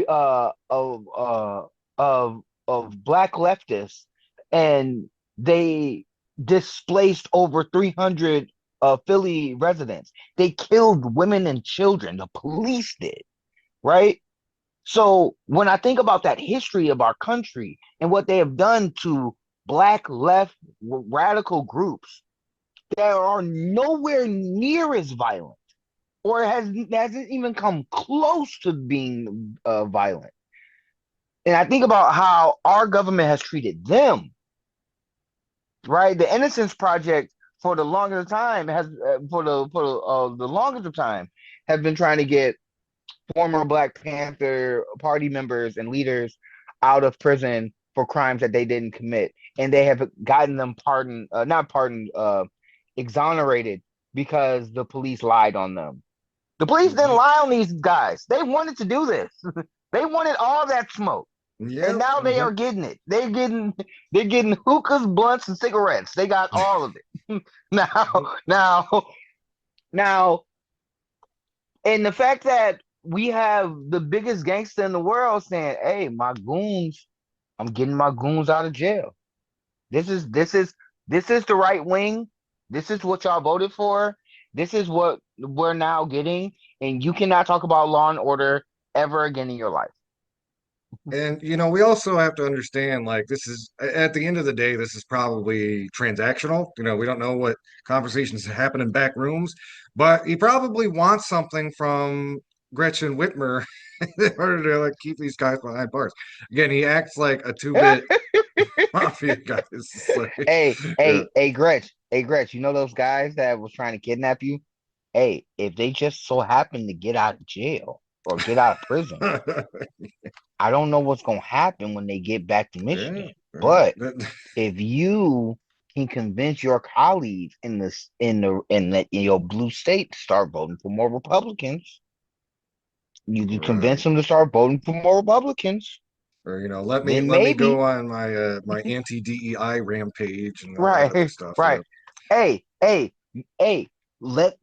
uh, of uh, of of black leftists, and they displaced over 300 Philly residents. They killed women and children. The police did, right? So when I think about that history of our country and what they have done to black left radical groups that are nowhere near as violent, or hasn't even come close to being violent. And I think about how our government has treated them, right? The Innocence Project, for the longest time, has for the longest of time, have been trying to get former Black Panther Party members and leaders out of prison for crimes that they didn't commit, and they have gotten them pardoned, not pardoned, exonerated, because the police lied on them. The police didn't Mm-hmm. lie on these guys. They wanted to do this. They wanted all that smoke. And Yeah. now they Mm-hmm. are getting it. They're getting hookahs, blunts, and cigarettes. They got all of it. Mm-hmm. Now, now, now, and the fact that we have the biggest gangster in the world saying, "Hey, my goons, I'm getting my goons out of jail. This is the right wing. This is what y'all voted for. This is what we're now getting, and you cannot talk about law and order ever again in your life." And we also have to understand, like, this is at the end of the day, this is probably transactional. We don't know what conversations happen in back rooms, but he probably wants something from Gretchen Whitmer in order to like keep these guys behind bars. Again, he acts like a two-bit mafia guy. It's like, Hey, yeah. Gretch, you know those guys that was trying to kidnap you? Hey, if they just so happen to get out of jail or get out of prison, I don't know what's gonna happen when they get back to Yeah, Michigan. right. But if you can convince your colleagues in your blue state to start voting for more Republicans, you can convince Right. them to start voting for more Republicans, Or let me then let me go maybe. on my anti-DEI rampage and all that other Right, stuff. Yeah. right. Hey, Hey, let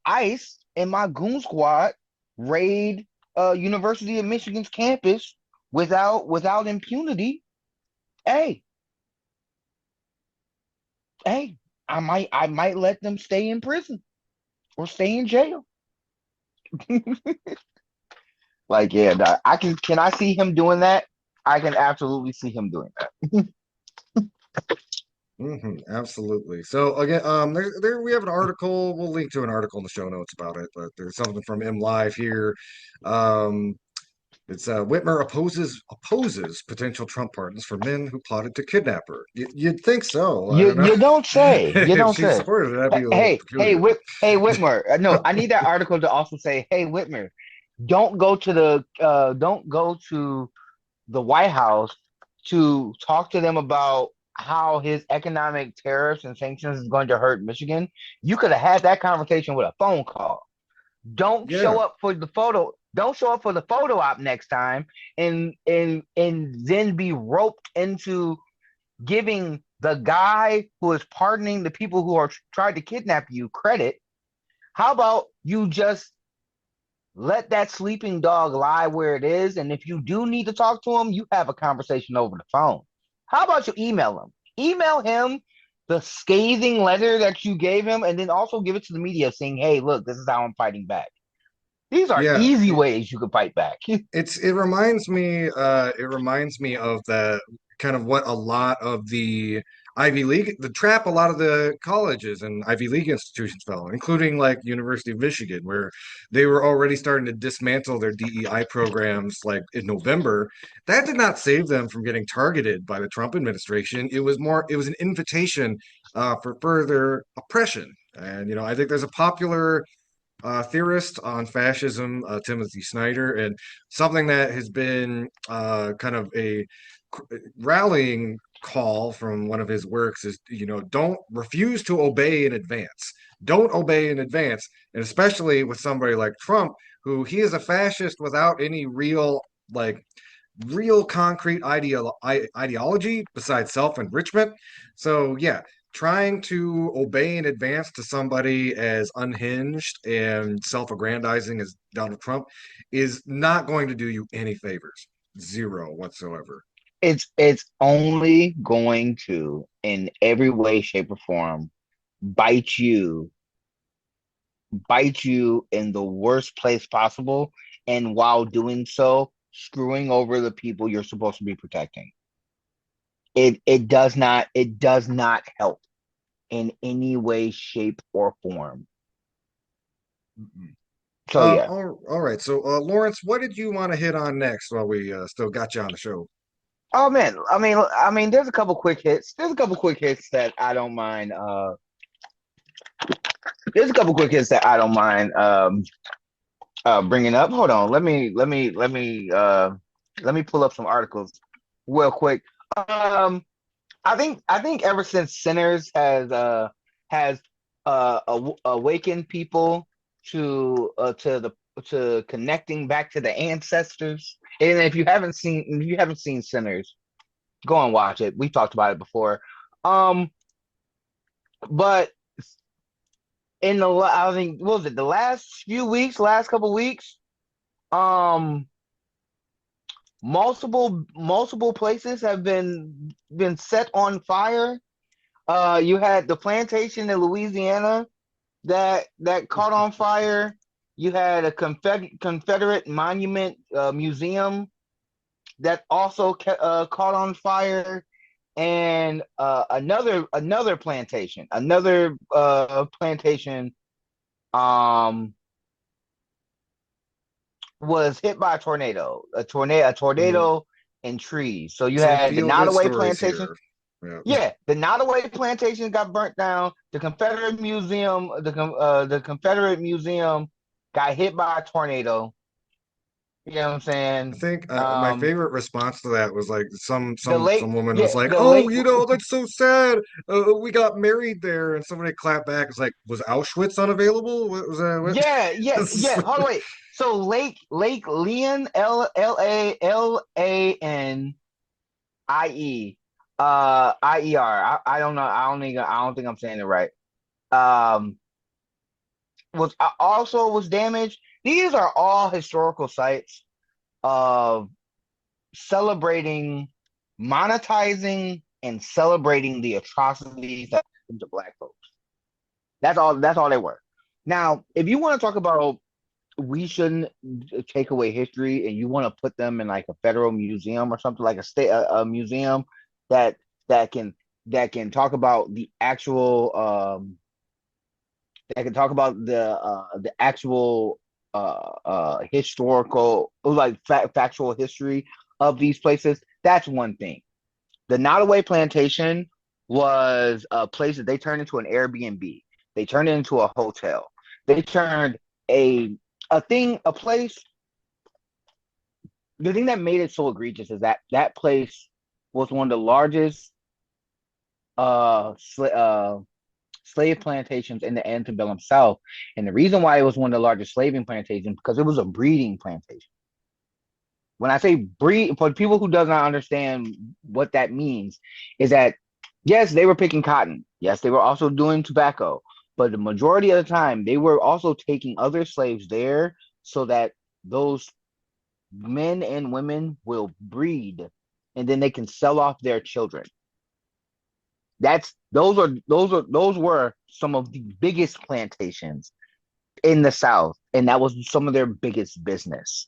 ICE and my goon squad raid University of Michigan's campus without impunity. Hey, hey, I might let them stay in prison or stay in jail. Like, yeah, I can I see him doing that? I can absolutely see him doing that. Absolutely. So again, there we have an article. We'll link to an article in the show notes about it, but there's something from M Live here. Um, it's Whitmer opposes potential Trump pardons for men who plotted to kidnap her. You'd think so. I You don't know. you don't say. You If don't she say. supported it, that'd be a little Hey, peculiar. Whitmer. No, I need that article to also say, hey, Whitmer, don't go to the White House to talk to them about how his economic tariffs and sanctions is going to hurt Michigan. You could have had that conversation with a phone call. Don't show Yeah, up for the photo. Don't show up for the photo op next time, and then be roped into giving the guy who is pardoning the people who are trying to kidnap you credit. How about you just let that sleeping dog lie where it is, and if you do need to talk to him, you have a conversation over the phone. How about you email him? Email him the scathing letter that you gave him, and then also give it to the media saying, "Hey, look, this is how I'm fighting back." These are yeah. easy ways you can fight back. It reminds me of the kind of what a lot of the Ivy League, the trap a lot of the colleges and Ivy League institutions fell, including like University of Michigan, where they were already starting to dismantle their DEI programs like in November. That did not save them from getting targeted by the Trump administration. It was an invitation for further oppression. And I think there's a popular theorist on fascism, Timothy Snyder, and something that has been kind of a rallying call from one of his works is, don't refuse to obey in advance. Don't obey in advance, and especially with somebody like Trump, who he is a fascist without any real concrete ideology besides self-enrichment. So yeah, trying to obey in advance to somebody as unhinged and self-aggrandizing as Donald Trump is not going to do you any favors. Zero whatsoever. It's only going to, in every way, shape, or form, bite you bite you in the worst place possible, and while doing so, screwing over the people you're supposed to be protecting. It does not help in any way, shape, or form. Mhm. So yeah. All right. So, Lawrence, what did you want to hit on next while we still got you on the show? Oh man, I mean, there's a couple quick hits. There's a couple quick hits that I don't mind. There's a couple quick hits that I don't mind bringing up. Hold on, let me pull up some articles real quick. Um, I think ever since Sinners has awakened people to connecting back to the ancestors. And if you haven't seen Sinners, go and watch it. We talked about it before. Um, but I think, what was it, the last couple weeks, um, multiple places have been set on fire. You had the plantation in Louisiana that caught on fire. You had a Confederate monument museum that also caught on fire, and another plantation um was hit by a tornado. A Mhm. tornado and trees. So you Some had the feel-good Nottoway stories plantation. here. Yeah. Yeah, the Nottoway plantation got burnt down. The Confederate Museum got hit by a tornado. You know what I'm I saying? think my Um, favorite response to that was like the some lake, woman was yeah, like, the "Oh, lake, that's so sad. We got married there," and somebody clapped back. It's like, "Was Auschwitz unavailable? What was that? yeah, yeah, yeah. Hold on, What?" wait. So Lake Leon, Laanie, I don't know. I don't think I'm saying it right. um, was also was damaged. These are all historical sites of celebrating, monetizing, and celebrating the atrocities that happened to Black folks. That's all. That's all they were. Now, if you want to talk about we shouldn't take away history, and you want to put them in like a federal museum or something like a state a museum that that can that can talk about the actual that can talk about the actual historical like factual history of these places. That's one thing. The Nottoway Plantation was a place that they turned into an Airbnb. They turned it into a hotel. They turned a a place. The thing that made it so egregious is that that place was one of the largest slave plantations in the antebellum South. And the reason why it was one of the largest slaving plantations because it was a breeding plantation. When I say breed, for people who does not understand what that means, is that yes, they were picking cotton. Yes, they were also doing tobacco. But the majority of the time, they were also taking other slaves there so that those men and women will breed and then they can sell off their children. That's those were some of the biggest plantations in the South, and that was some of their biggest business.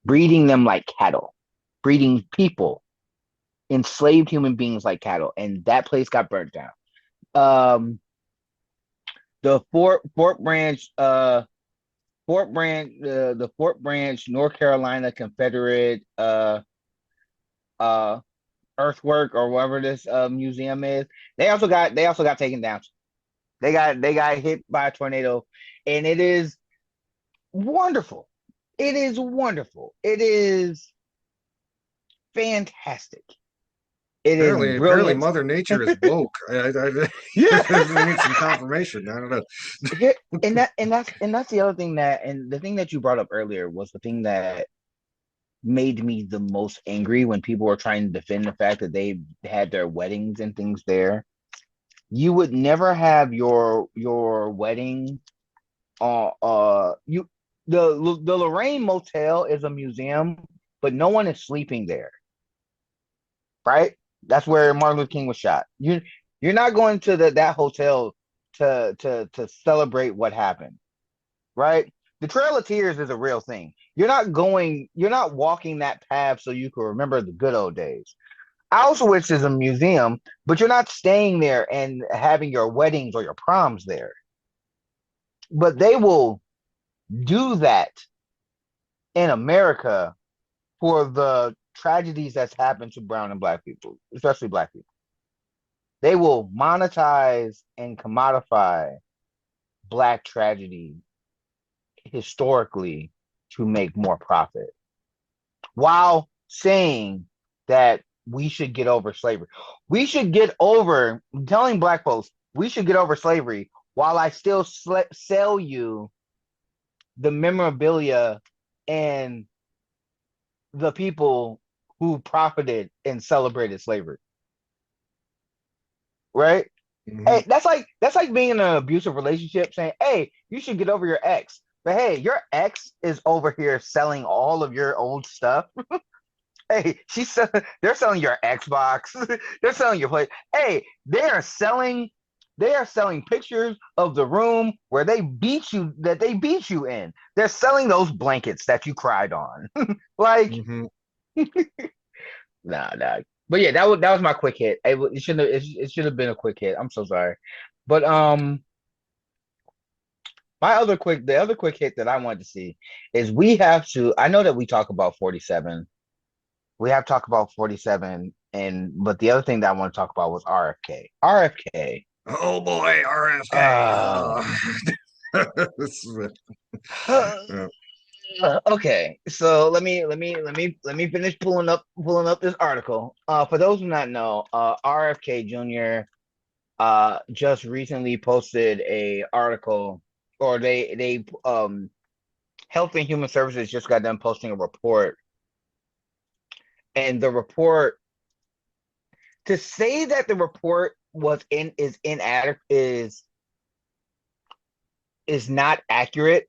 Breeding them like cattle, breeding people, enslaved human beings like cattle, and that place got burnt down. Um, the Fort Branch, North Carolina Confederate uh earthwork or whatever this museum is. They also got taken down. They got hit by a tornado, and it is wonderful. It is wonderful. It is fantastic. It is Apparently, brilliant. Mother Nature is woke. Yeah. We need some confirmation. I don't know. Here, and that's the other thing that and the thing that you brought up earlier was the thing that made me the most angry when people were trying to defend the fact that they had their weddings and things there. You would never have your wedding you the Lorraine Motel is a museum, but no one is sleeping there, right? That's where Martin Luther King was shot. You're not going to that hotel to celebrate what happened, right? The Trail of Tears is a real thing. You're not walking that path so you can remember the good old days. Auschwitz is a museum, but you're not staying there and having your weddings or your proms there. But they will do that in America for the tragedies that's happened to brown and black people, especially black people. They will monetize and commodify black tragedy historically to make more profit while saying that we should get over slavery. We should get over telling black folks we should get over slavery while I still sell you the memorabilia and the people who profited and celebrated slavery. Right? Hmm. Hey, that's like being in an abusive relationship saying, "Hey, you should get over your ex." But hey, your ex is over here selling all of your old stuff. Hey, they're selling your Xbox. They're selling your play. Hey, they are selling pictures of the room where they beat you in. They're selling those blankets that you cried on. Like, Hmm. nah. But yeah, that was my quick hit. It shouldn't have it should have been a quick hit. I'm so sorry. But the other quick hit that I wanted to see is we have to I know that we talk about 47. We have talked about 47 and but the other thing that I want to talk about was RFK. RFK. Oh boy, RFK. Uh, This is uh, okay. So let me finish pulling up this article. For those who not know, RFK Jr. Just recently posted a article or they Health and Human Services just got done posting a report, and the report to say that the report was in is inadequate is is not accurate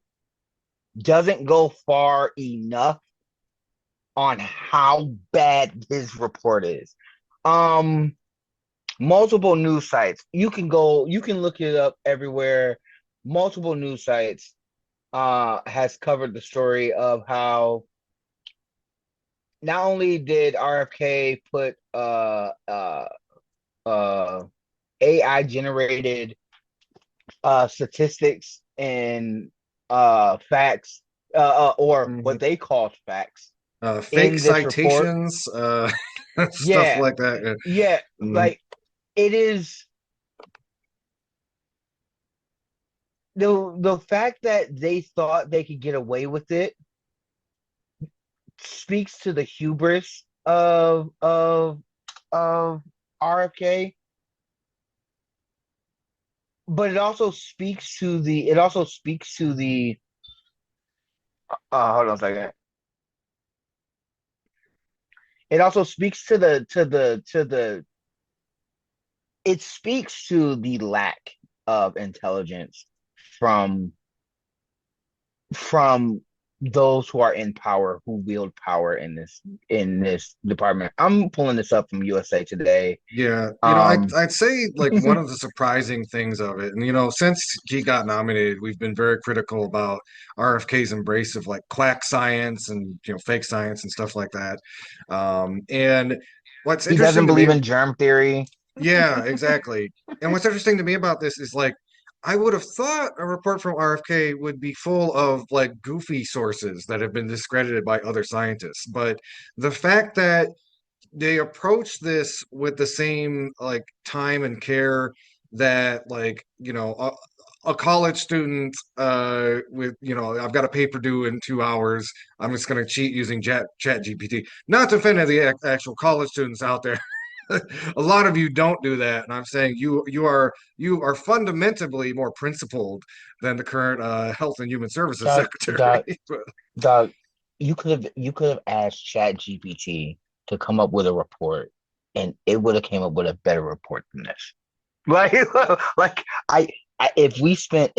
doesn't go far enough on how bad his report is. Um, Multiple news sites. You can look it up everywhere. Multiple news sites has covered the story of how not only did RFK put uh AI generated statistics and facts or Mhm. what they called facts Fake in this report. citations, stuff Yeah, like that. Yeah. yeah, Mhm. like it is the fact that they thought they could get away with it speaks to the hubris of RFK, but it also speaks to the hold on a second. It also speaks to the it speaks to the lack of intelligence from from those who are in power, who wield power in this department. I'm pulling this up from USA Today. Yeah, Um, I'd say like one of the surprising things of it, and since he got nominated, we've been very critical about RFK's embrace of like quack science and fake science and stuff like that. And what's he interesting doesn't to me, believe in germ theory. yeah, exactly. And what's interesting to me about this is like I would have thought a report from RFK would be full of like goofy sources that have been discredited by other scientists, but the fact that they approach this with the same like time and care that like a college student with I've got a paper due in 2 hours, I'm just going to cheat using chat gpt, not to offend the actual college students out there. A lot of you don't do that, and I'm saying you are fundamentally more principled than the current health and human services Doug, secretary. Doug, Doug, you could have asked Chat GPT to come up with a report, and it would have came up with a better report than this. Like, like if we spent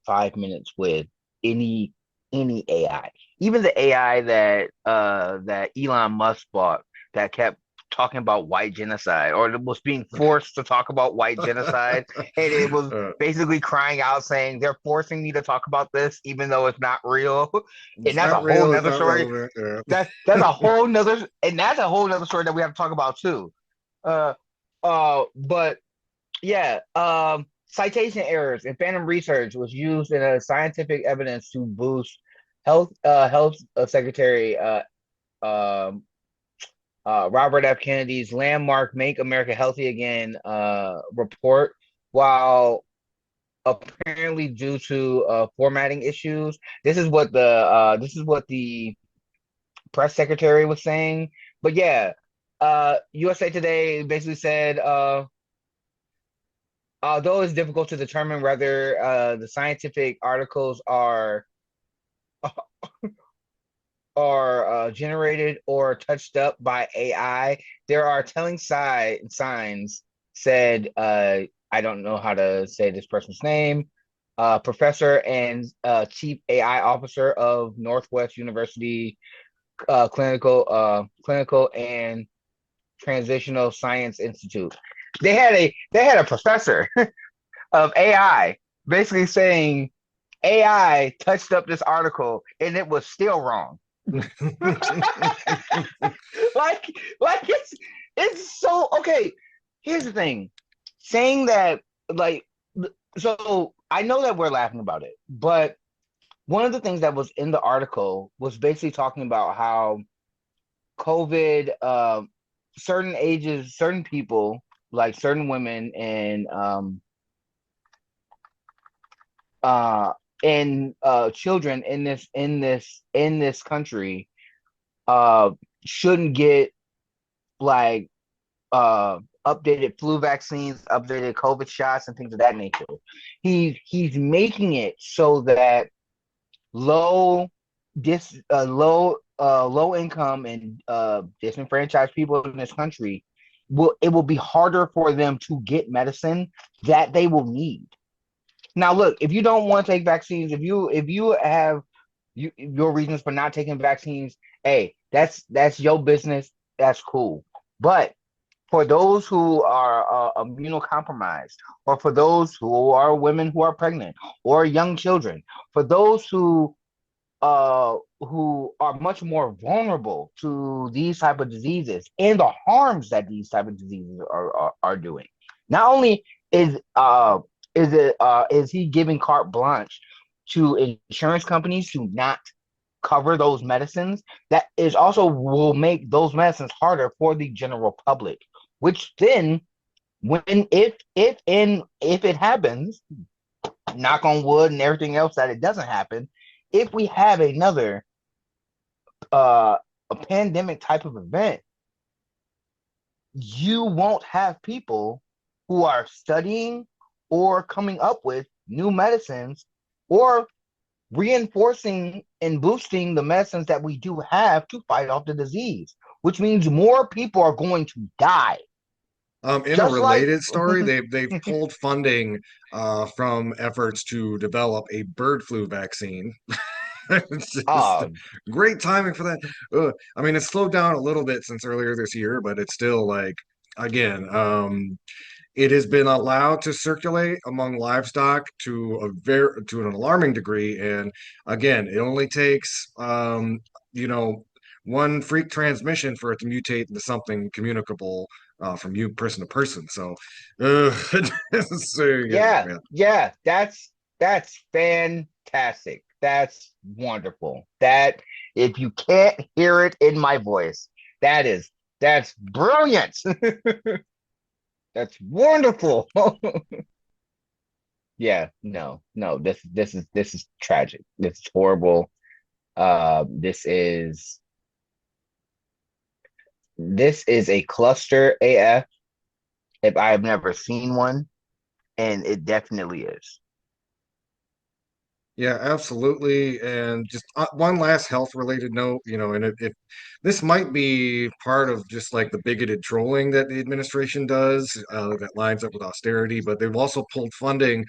5 minutes with any any AI, even the AI that Elon Musk bought that kept talking about white genocide or was being forced to talk about white genocide, and it was uh, basically crying out saying they're forcing me to talk about this even though it's not real. And it's that's a not whole real, it's nother not story. relevant. Yeah. That's a whole nother story that we have to talk about too. Uh but yeah, citation errors and phantom research was used in a scientific evidence to boost health secretary um, Robert F. Kennedy's landmark "Make America Healthy Again" report, while apparently due to formatting issues. This is what the press secretary was saying. But yeah, USA Today basically said although it's difficult to determine whether the scientific articles are generated or touched up by AI, there are telling signs, said, I don't know how to say this person's name, professor and chief AI officer of Northwest University Clinical and Transitional Science Institute. They had a professor of AI basically saying AI touched up this article and it was still wrong. like it's so okay. Here's the thing. Saying that like so I know that we're laughing about it, but one of the things that was in the article was basically talking about how COVID certain ages, certain people, like certain women uh and children in this country uh shouldn't get like uh updated flu vaccines, updated COVID shots, and things of that nature. He's making it so that low low income and disenfranchised people in this country will be harder for them to get medicine that they will need. Now, look, if you don't want to take vaccines, if you have your reasons for not taking vaccines, hey, that's your business. That's cool. But for those who are immunocompromised, or for those who are women who are pregnant, or young children, for those who are much more vulnerable to these type of diseases and the harms that these type of diseases are doing. Not only is he giving carte blanche to insurance companies to not cover those medicines, that is also will make those medicines harder for the general public, which then when if it happens, knock on wood and everything else that it doesn't happen, if we have another a pandemic type of event, you won't have people who are studying or coming up with new medicines or reinforcing and boosting the medicines that we do have to fight off the disease, which means more people are going to die. In a Just like, related story, they've pulled funding from efforts to develop a bird flu vaccine. It's just uh, great timing for that. I mean, it's slowed down a little bit since earlier this year, but it's still like, again, it has been allowed to circulate among livestock to an alarming degree. And again, it only takes you know one freak transmission for it to mutate into something communicable from you person to person. So, so, yeah, yeah. yeah, that's fantastic. That's wonderful. That if you can't hear it in my voice, that's brilliant. That's wonderful. Yeah, no, no, this is tragic. This is horrible. This is a cluster AF if I've never seen one, and it definitely is. Yeah, absolutely. And just one last health related note, and this might be part of just like the bigoted trolling that the administration does that lines up with austerity, but they've also pulled funding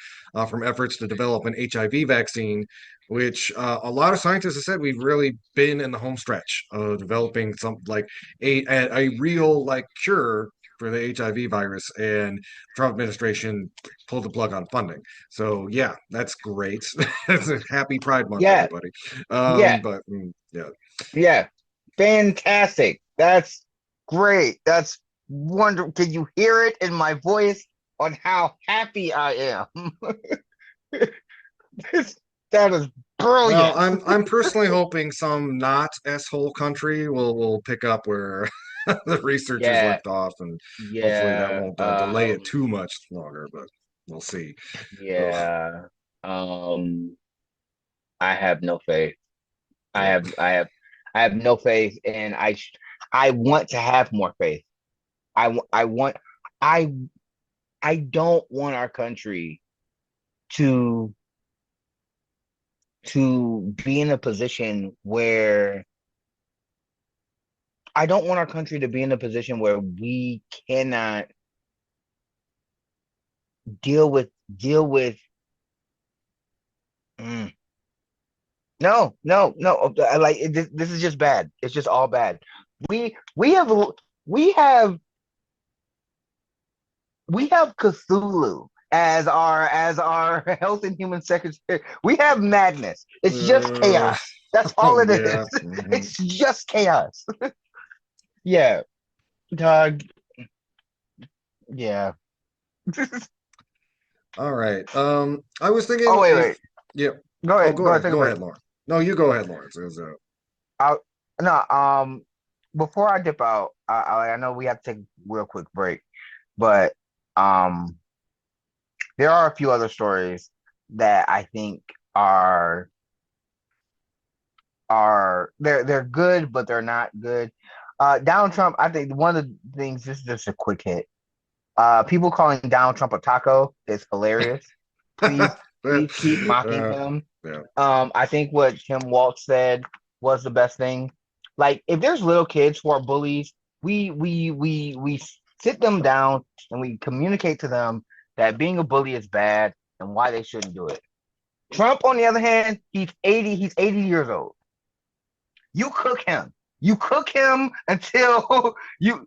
from efforts to develop an HIV vaccine, which a lot of scientists have said we've really been in the home stretch of developing some like a real like cure for the HIV virus, and Trump administration pulled the plug on funding. So yeah, that's great. It's a happy Pride Month, Yeah, everybody. yeah, But yeah. yeah. Fantastic. That's great. That's wonderful. Can you hear it in my voice on how happy I am? This, that is Well, brilliant. I'm personally hoping some not asshole country will pick up where the researchers Yeah, left off, and hopefully that yeah, won't delay it too much longer. But we'll see. Ugh, yeah. Um, I have no faith. I yeah. have, I have, I have no faith, and I want to have more faith. I want, I, I don't want our country to be in a position where I don't want our country to be in a position where we cannot deal with mm, no, no, no. Like this is just bad. It's just all bad. We have we have we have Cthulhu as our health and human secretary. We have madness. It's just Uh, chaos. That's all it is. yeah. Mhm. It's just chaos. Yeah, dog. Yeah. All right. I was Oh thinking wait, if wait. yeah. Go Oh, ahead. go Go ahead. ahead. Take a Go break. ahead, Lauren. No, you go ahead, Lawrence. I no. Before I dip out, I know we have to take a real quick break, but um, there are a few other stories that I think are they're good, but they're not good. Donald Trump, I think one of the things, this is just a quick hit. People calling Donald Trump a taco is hilarious. Please, please keep mocking uh, him. yeah. I think what Tim Walz said was the best thing. Like, if there's little kids who are bullies, we sit them down and we communicate to them that being a bully is bad. and why they shouldn't do it. Trump, on the other hand, he's 80 years old. You cook him. You cook him until you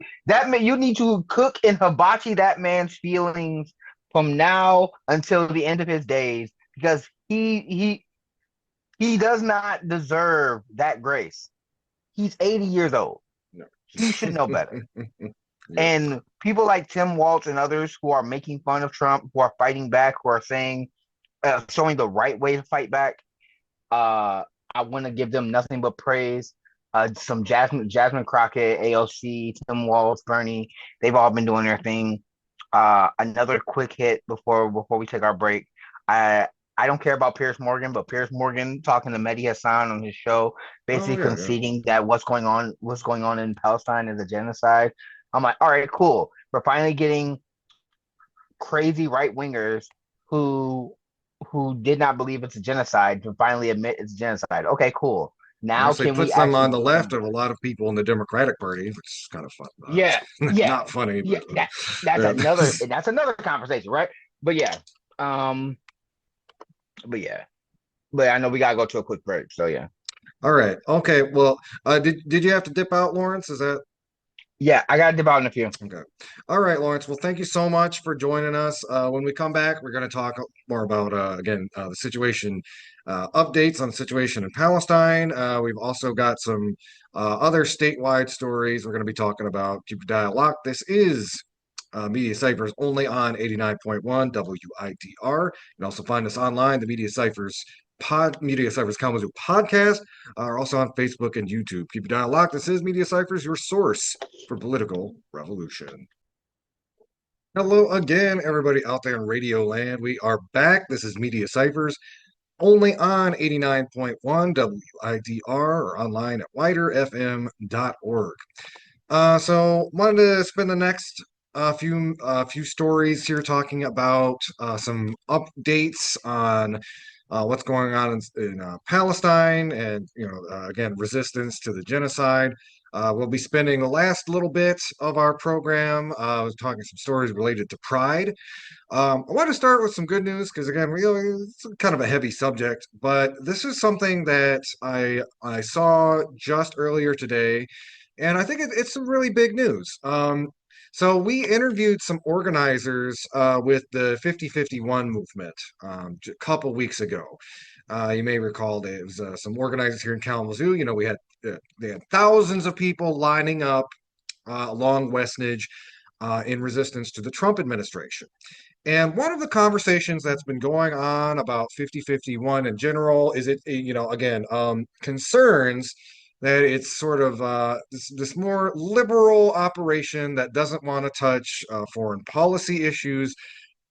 need to cook and hibachi that man's feelings from now until the end of his days because he does not deserve that grace. He's 80 years old. No. He should know better. Yep. And people like Tim Walz and others who are making fun of Trump, who are fighting back, who are saying, showing the right way to fight back, I want to give them nothing but praise. Some Jasmine Crockett, AOC, Tim Walz, Bernie, they've all been doing their thing. Another quick hit before we take our break. I don't care about Piers Morgan, but Piers Morgan talking to Mehdi Hassan on his show, Oh basically yeah, yeah. conceding that what's going on in Palestine is a genocide. I'm like, all right, cool. We're finally getting crazy right wingers who did not believe it's a genocide to finally admit it's genocide. Okay, cool. Now Actually can we puts them actually on the get left some? of a lot of people in the Democratic Party, which is kind of fun. Yeah, yeah, Not funny, yeah. but That's another conversation, right? But yeah, um, but yeah, but I know we gotta go to a quick break. So yeah, all right. Okay. Well, did you have to dip out, Lawrence? Is that yeah, I gotta dip out in a few. okay? All right, Lawrence. Well, thank you so much for joining us. When we come back, we're going to talk more about again the situation, updates on the situation in Palestine. We've also got some other statewide stories we're going to be talking about. Keep your dial locked. This is Media Cyphers only on 89.1 WIDR. You can also find us online, the Media Cyphers Kalamazoo podcast, are also on Facebook and YouTube. Keep your dial locked. This is Media Cyphers, your source for political revolution. Hello again, everybody out there in Radio Land. We are back. This is Media Cyphers, only on 89.1 WIDR or online at widerfm.org. So wanted to spend the next few stories here talking about some updates on what's going on in Palestine and again resistance to the genocide. We'll be spending the last little bit of our program talking some stories related to Pride. I want to start with some good news because again, it's kind of a heavy subject, but this is something that I saw just earlier today, and I think it's some really big news. So we interviewed some organizers with the 5051 movement a couple weeks ago. You may recall there was some organizers here in Kalamazoo. You know, they had thousands of people lining up along Westnedge in resistance to the Trump administration. And one of the conversations that's been going on about 5051 in general is again, concerns that it's sort of this more liberal operation that doesn't want to touch foreign policy issues,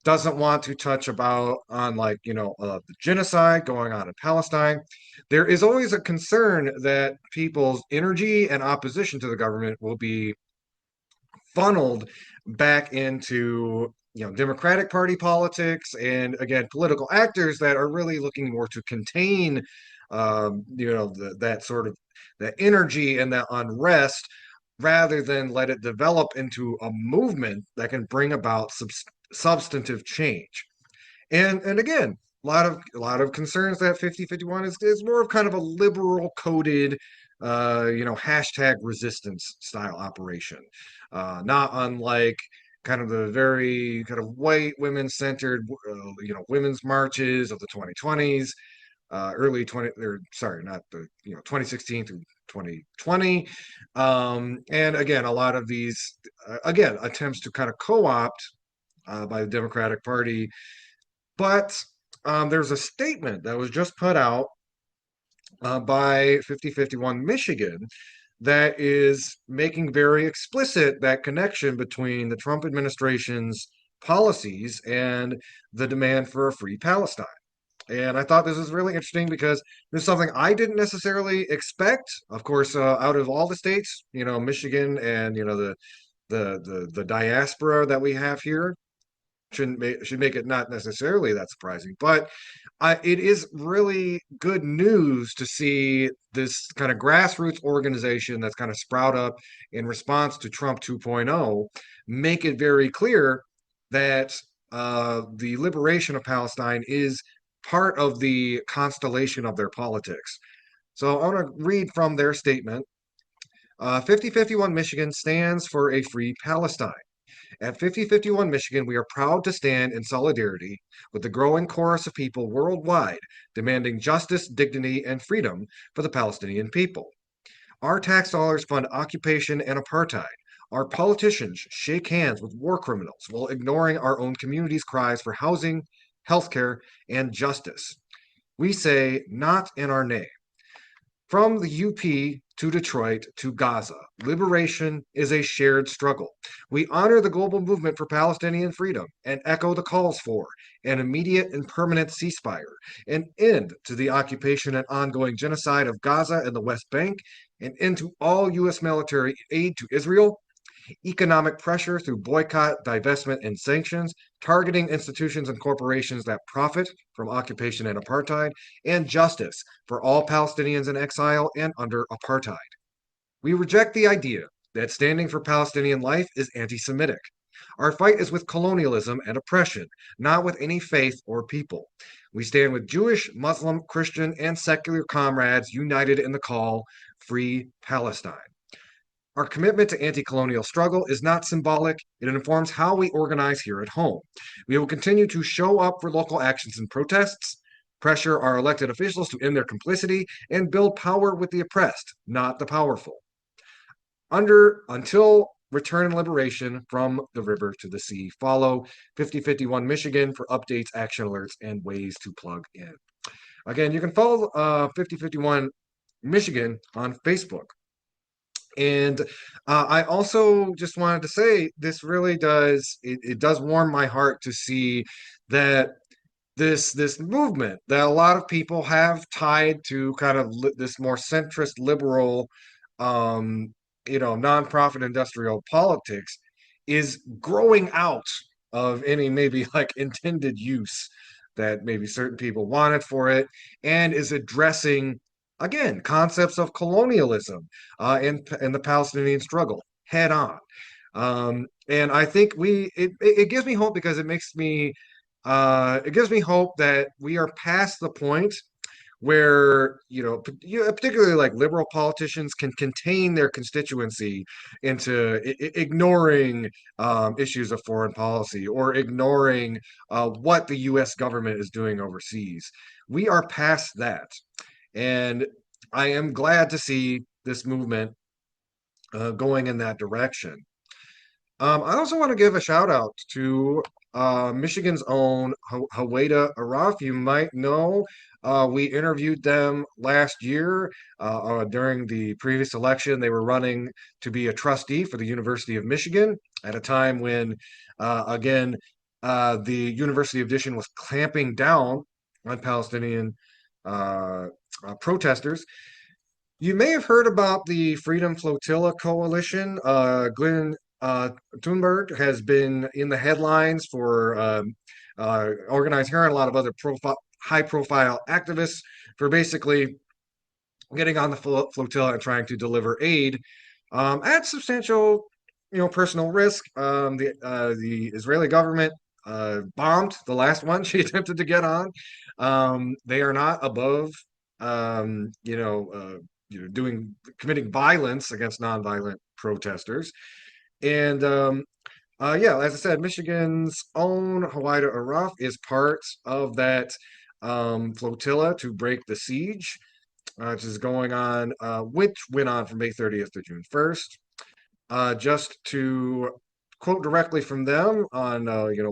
doesn't want to touch about on the genocide going on in Palestine. There is always a concern that people's energy and opposition to the government will be funneled back into Democratic Party politics and again political actors that are really looking more to contain that sort of that energy and that unrest rather than let it develop into a movement that can bring about substantive change. And again, a lot of concerns that 5051 is more of kind of a liberal coded hashtag resistance style operation, not unlike kind of the very kind of white women centered women's marches of the 2020s, early 20 or sorry, not the 2016 through 2020. And again, a lot of these again attempts to kind of co-opt by the Democratic Party, but there's a statement that was just put out by 5051 Michigan that is making very explicit that connection between the Trump administration's policies and the demand for a free Palestine. And I thought this was really interesting because this is something I didn't necessarily expect. Of course, out of all the states, Michigan and the diaspora that we have here, should make it not necessarily that surprising, but it is really good news to see this kind of grassroots organization that's kind of sprout up in response to Trump 2.0 make it very clear that the liberation of Palestine is part of the constellation of their politics. So I want to read from their statement. 5051 Michigan stands for a free Palestine. At 5051 Michigan, we are proud to stand in solidarity with the growing chorus of people worldwide demanding justice, dignity, and freedom for the Palestinian people. Our tax dollars fund occupation and apartheid. Our politicians shake hands with war criminals while ignoring our own community's cries for housing, healthcare, and justice. We say, not in our name. From the UP to Detroit to Gaza, liberation is a shared struggle. We honor the global movement for Palestinian freedom and echo the calls for an immediate and permanent ceasefire, an end to the occupation and ongoing genocide of Gaza and the West Bank, and into all U.S. military aid to Israel, economic pressure through boycott, divestment, and sanctions, targeting institutions and corporations that profit from occupation and apartheid, and justice for all Palestinians in exile and under apartheid. We reject the idea that standing for Palestinian life is anti Semitic. Our fight is with colonialism and oppression, not with any faith or people. We stand with Jewish, Muslim, Christian, and secular comrades united in the call, Free Palestine. Our commitment to anti colonial struggle is not symbolic, it informs how we organize here at home. We will continue to show up for local actions and protests, pressure our elected officials to end their complicity, and build power with the oppressed, not the powerful. Until return and liberation from the river to the sea. Follow 5051 Michigan for updates, action alerts, and ways to plug in. Again, you can follow 5051 Michigan on Facebook. And I also just wanted to say this really it does warm my heart to see that this movement that a lot of people have tied to kind of this more centrist liberal nonprofit industrial politics is growing out of any maybe like intended use that maybe certain people wanted for it, and is addressing again concepts of colonialism and the Palestinian struggle head on. And I think it gives me hope because it gives me hope that we are past the point where particularly like liberal politicians can contain their constituency into ignoring issues of foreign policy or ignoring what the U.S. government is doing overseas. We are past that, and I am glad to see this movement going in that direction. I also want to give a shout out to Michigan's own Hawaida Araf. You might know we interviewed them last year during the previous election. They were running to be a trustee for the University of Michigan at a time when, again, the University of Michigan was clamping down on Palestinian protesters. You may have heard about the Freedom Flotilla Coalition. Glenn Thunberg has been in the headlines for organizing her and a lot of other high-profile activists for basically getting on the flotilla and trying to deliver aid at substantial, personal risk. The Israeli government bombed the last one she attempted to get on. They are not above, committing violence against nonviolent protesters. And as I said, Michigan's own Hawaida Araf is part of that flotilla to break the siege, which is going on, which went on from May 30th to June 1st. Just to quote directly from them on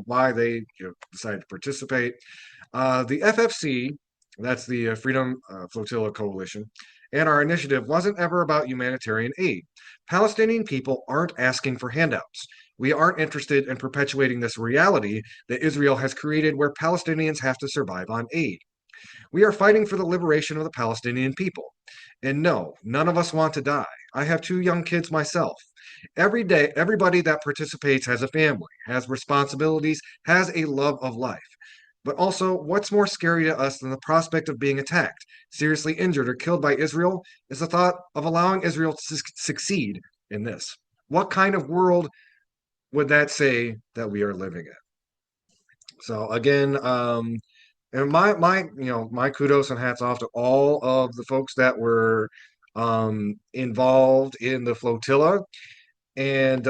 why they decided to participate. The FFC, that's the Freedom Flotilla Coalition, and our initiative wasn't ever about humanitarian aid. Palestinian people aren't asking for handouts. We aren't interested in perpetuating this reality that Israel has created where Palestinians have to survive on aid. We are fighting for the liberation of the Palestinian people. And no, none of us want to die. I have 2 young kids myself. Every day, everybody that participates has a family, has responsibilities, has a love of life. But also, what's more scary to us than the prospect of being attacked, seriously injured, or killed by Israel is the thought of allowing Israel to succeed in this. What kind of world would that say that we are living in? So again, and my my kudos and hats off to all of the folks that were involved in the flotilla. And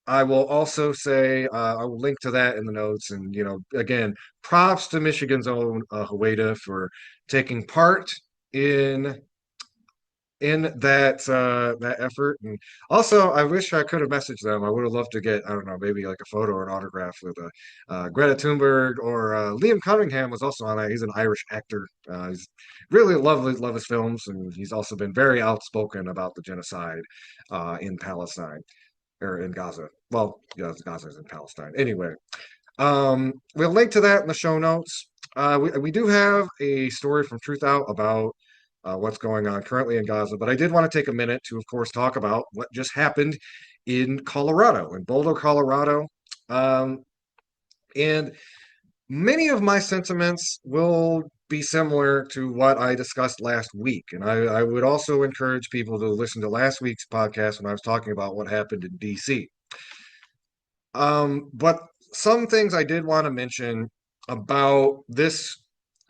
I will also say I will link to that in the notes. And again, props to Michigan's own Hueda for taking part in that effort. And also, I wish I could have messaged them. I would have loved to get, I don't know, maybe like a photo or an autograph with Greta Thunberg, or Liam Cunningham was also on that. He's an Irish actor. He's really lovely, love his films, and he's also been very outspoken about the genocide in Palestine or in Gaza. Well, yeah, Gaza's in Palestine. Anyway, we'll link to that in the show notes. We do have a story from Truth Out about what's going on currently in Gaza, but I did want to take a minute to, of course, talk about what just happened in Colorado, in Boulder, Colorado. Um, and many of my sentiments will be similar to what I discussed last week. And I would also encourage people to listen to last week's podcast when I was talking about what happened in DC. But some things I did want to mention about this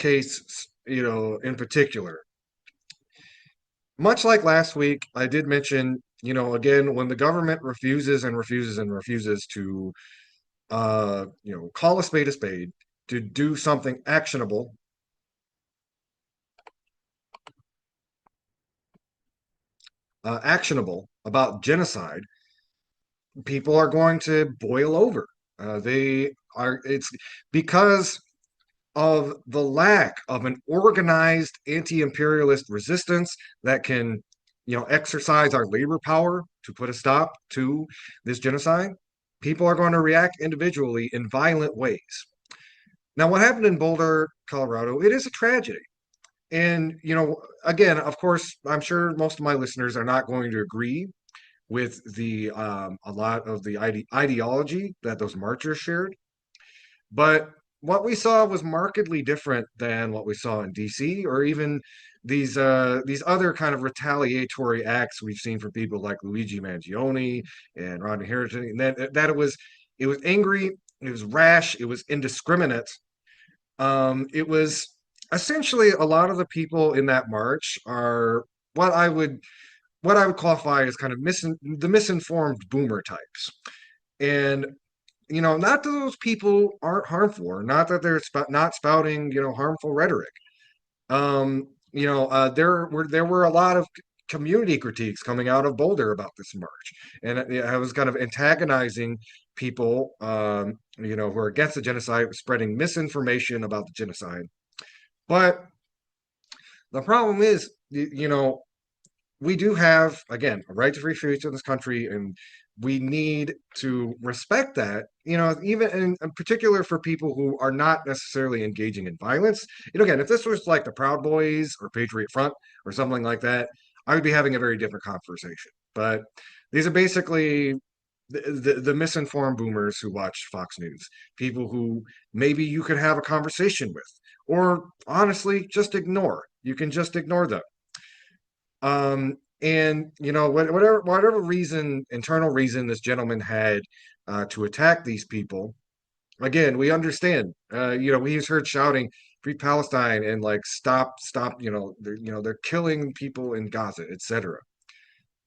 case, in particular. Much like last week, I did mention, again, when the government refuses and refuses and refuses to, call a spade, to do something actionable about genocide, people are going to boil over. It's because of the lack of an organized anti-imperialist resistance that can, exercise our labor power to put a stop to this genocide. People are going to react individually in violent ways. Now, what happened in Boulder, Colorado, it is a tragedy. And, again, of course, I'm sure most of my listeners are not going to agree with the a lot of the ideology that those marchers shared. But what we saw was markedly different than what we saw in DC, or even these other kind of retaliatory acts we've seen from people like Luigi Mangione and Rodney Harrington. And that it was angry, it was rash, it was indiscriminate. It was essentially a lot of the people in that march are what I would what I would qualify as kind of the misinformed boomer types. And not that those people aren't harmful, or not that they're not spouting, harmful rhetoric. There were a lot of community critiques coming out of Boulder about this march, and I was kind of antagonizing people, who are against the genocide, spreading misinformation about the genocide. But the problem is, we do have, again, a right to free speech in this country, and we need to respect that, even in particular for people who are not necessarily engaging in violence. Again, if this was like the Proud Boys or Patriot Front or something like that, I would be having a very different conversation. But these are basically the misinformed boomers who watch Fox News, people who maybe you could have a conversation with, or honestly, just ignore. You can just ignore them. And whatever reason, internal reason this gentleman had to attack these people, again, we understand. We heard shouting "Free Palestine" and like stop. They're killing people in Gaza, etc.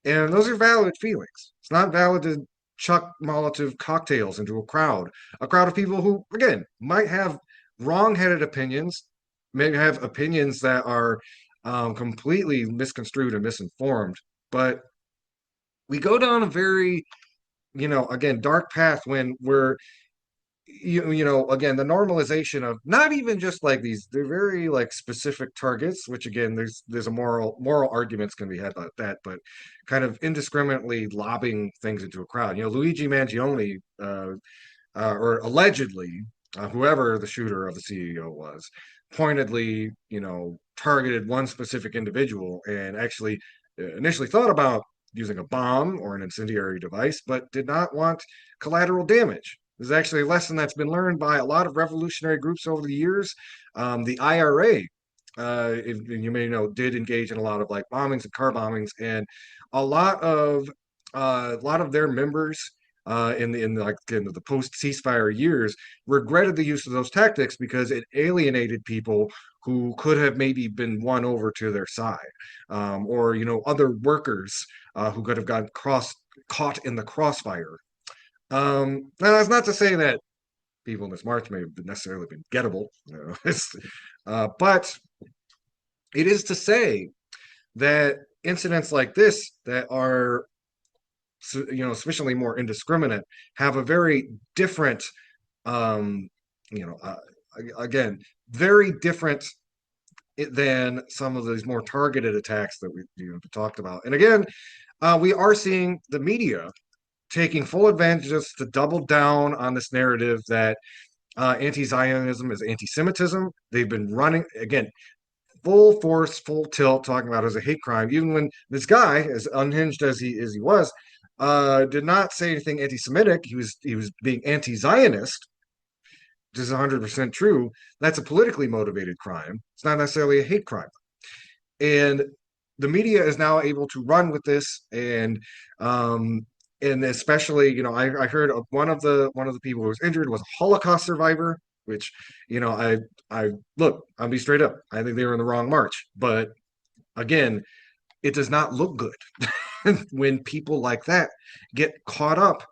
And those are valid feelings. It's not valid to chuck Molotov cocktails into a crowd of people who, again, might have wrong-headed opinions, maybe have opinions that are completely misconstrued and misinformed. But we go down a very, again, dark path when we're, again, the normalization of not even just like they're very like specific targets, which again, there's a moral arguments can be had about that, but kind of indiscriminately lobbing things into a crowd. Luigi Mangione, or allegedly, whoever the shooter of the CEO was, pointedly, targeted one specific individual, and actually initially thought about using a bomb or an incendiary device, but did not want collateral damage. This is actually a lesson that's been learned by a lot of revolutionary groups over the years. The IRA, if you may know, did engage in a lot of like bombings and car bombings, and a lot of their members in the post ceasefire years regretted the use of those tactics because it alienated people who could have maybe been won over to their side, or other workers who could have gotten caught in the crossfire. And that's not to say that people in this march may have necessarily been gettable, but it is to say that incidents like this that are sufficiently more indiscriminate have a very different um you know uh, again very different than some of these more targeted attacks that we talked about. And again, we are seeing the media taking full advantage just to double down on this narrative that anti-Zionism is anti-Semitism. They've been running again full force, full tilt, talking about it as a hate crime, even when this guy, as unhinged as he was, did not say anything anti-Semitic. He was being anti-Zionist, which is 100% true. That's a politically motivated crime. It's not necessarily a hate crime. And the media is now able to run with this, and especially, I heard of one of the people who was injured was a Holocaust survivor, which, I look, I'll be straight up. I think they were in the wrong march. But again, it does not look good when people like that get caught up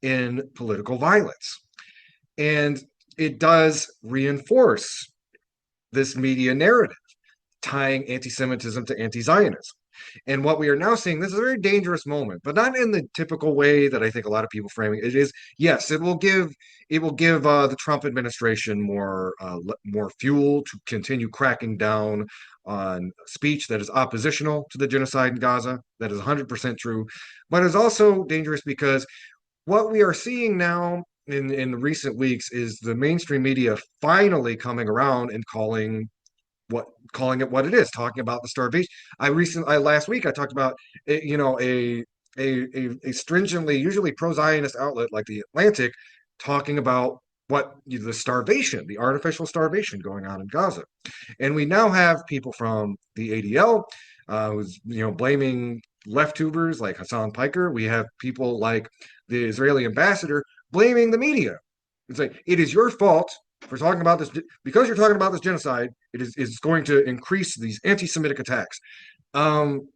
in political violence. And it does reinforce this media narrative tying anti-Semitism to anti-Zionism. And what we are now seeing, this is a very dangerous moment, but not in the typical way that I think a lot of people framing it is. Yes, it will give the Trump administration more fuel to continue cracking down on speech that is oppositional to the genocide in Gaza. That is 100% true, but it's also dangerous because what we are seeing now in the recent weeks is the mainstream media finally coming around and calling it what it is, talking about the starvation. I last week I talked about a stringently usually pro-Zionist outlet like the Atlantic talking about the starvation, the artificial starvation going on in Gaza. And we now have people from the ADL who's blaming left tubers like Hassan Piker. We have people like the Israeli ambassador blaming the media. It's like, it is your fault for talking about this, because you're talking about this genocide. It is going to increase these anti-Semitic attacks. Um,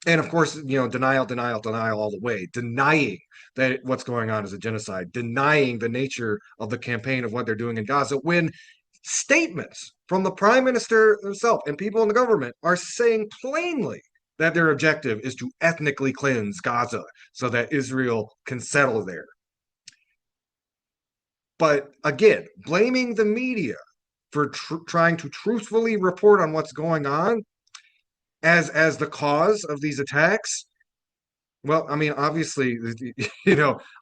and of course, denial, denial, denial all the way, denying that what's going on is a genocide, denying the nature of the campaign of what they're doing in Gaza, when statements from the prime minister himself and people in the government are saying plainly that their objective is to ethnically cleanse Gaza so that Israel can settle there. But again, blaming the media for trying to truthfully report on what's going on as the cause of these attacks. Well, I mean, obviously,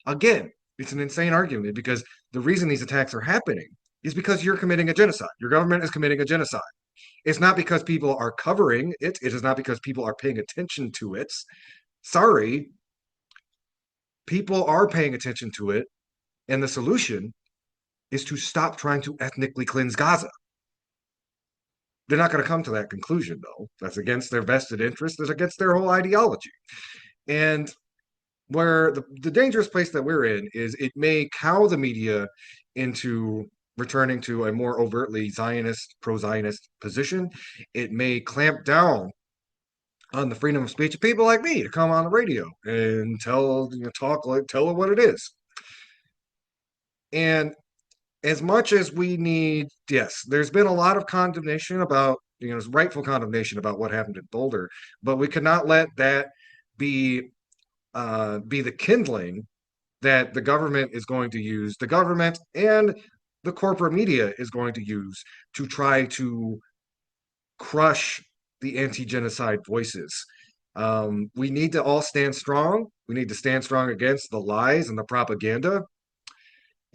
again, it's an insane argument because the reason these attacks are happening is because you're committing a genocide. Your government is committing a genocide. It's not because people are covering it. It is not because people are paying attention to it. Sorry, people are paying attention to it, and the solution is to stop trying to ethnically cleanse Gaza. They're not going to come to that conclusion, though. That's against their vested interest. That's against their whole ideology. And where the dangerous place that we're in is it may cow the media into returning to a more overtly Zionist, pro-Zionist position. It may clamp down on the freedom of speech of people like me to come on the radio and tell it what it is. And as much as we need, yes, there's been a lot of condemnation about, rightful condemnation about what happened in Boulder, but we cannot let that be the kindling that the government is going to use, the government and the corporate media is going to use to try to crush the anti-genocide voices. We need to all stand strong. We need to stand strong against the lies and the propaganda,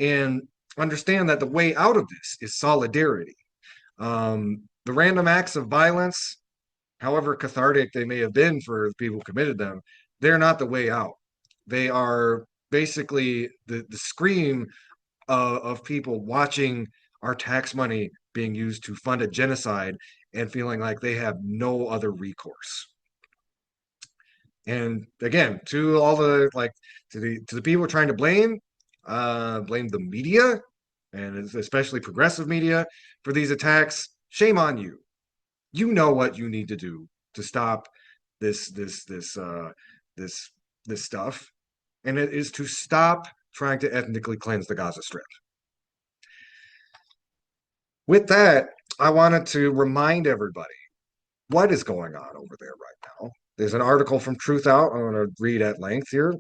and understand that the way out of this is solidarity. The random acts of violence, however cathartic they may have been for the people who committed them, they're not the way out. They are basically the scream of people watching our tax money being used to fund a genocide and feeling like they have no other recourse. And again, to all the like to the people trying to blame the media and especially progressive media for these attacks, shame on you. You know what you need to do to stop this this this this this stuff, and it is to stop trying to ethnically cleanse the Gaza Strip. With that, I wanted to remind everybody what is going on over there right now. There's an article from Truth Out I'm going to read at length here.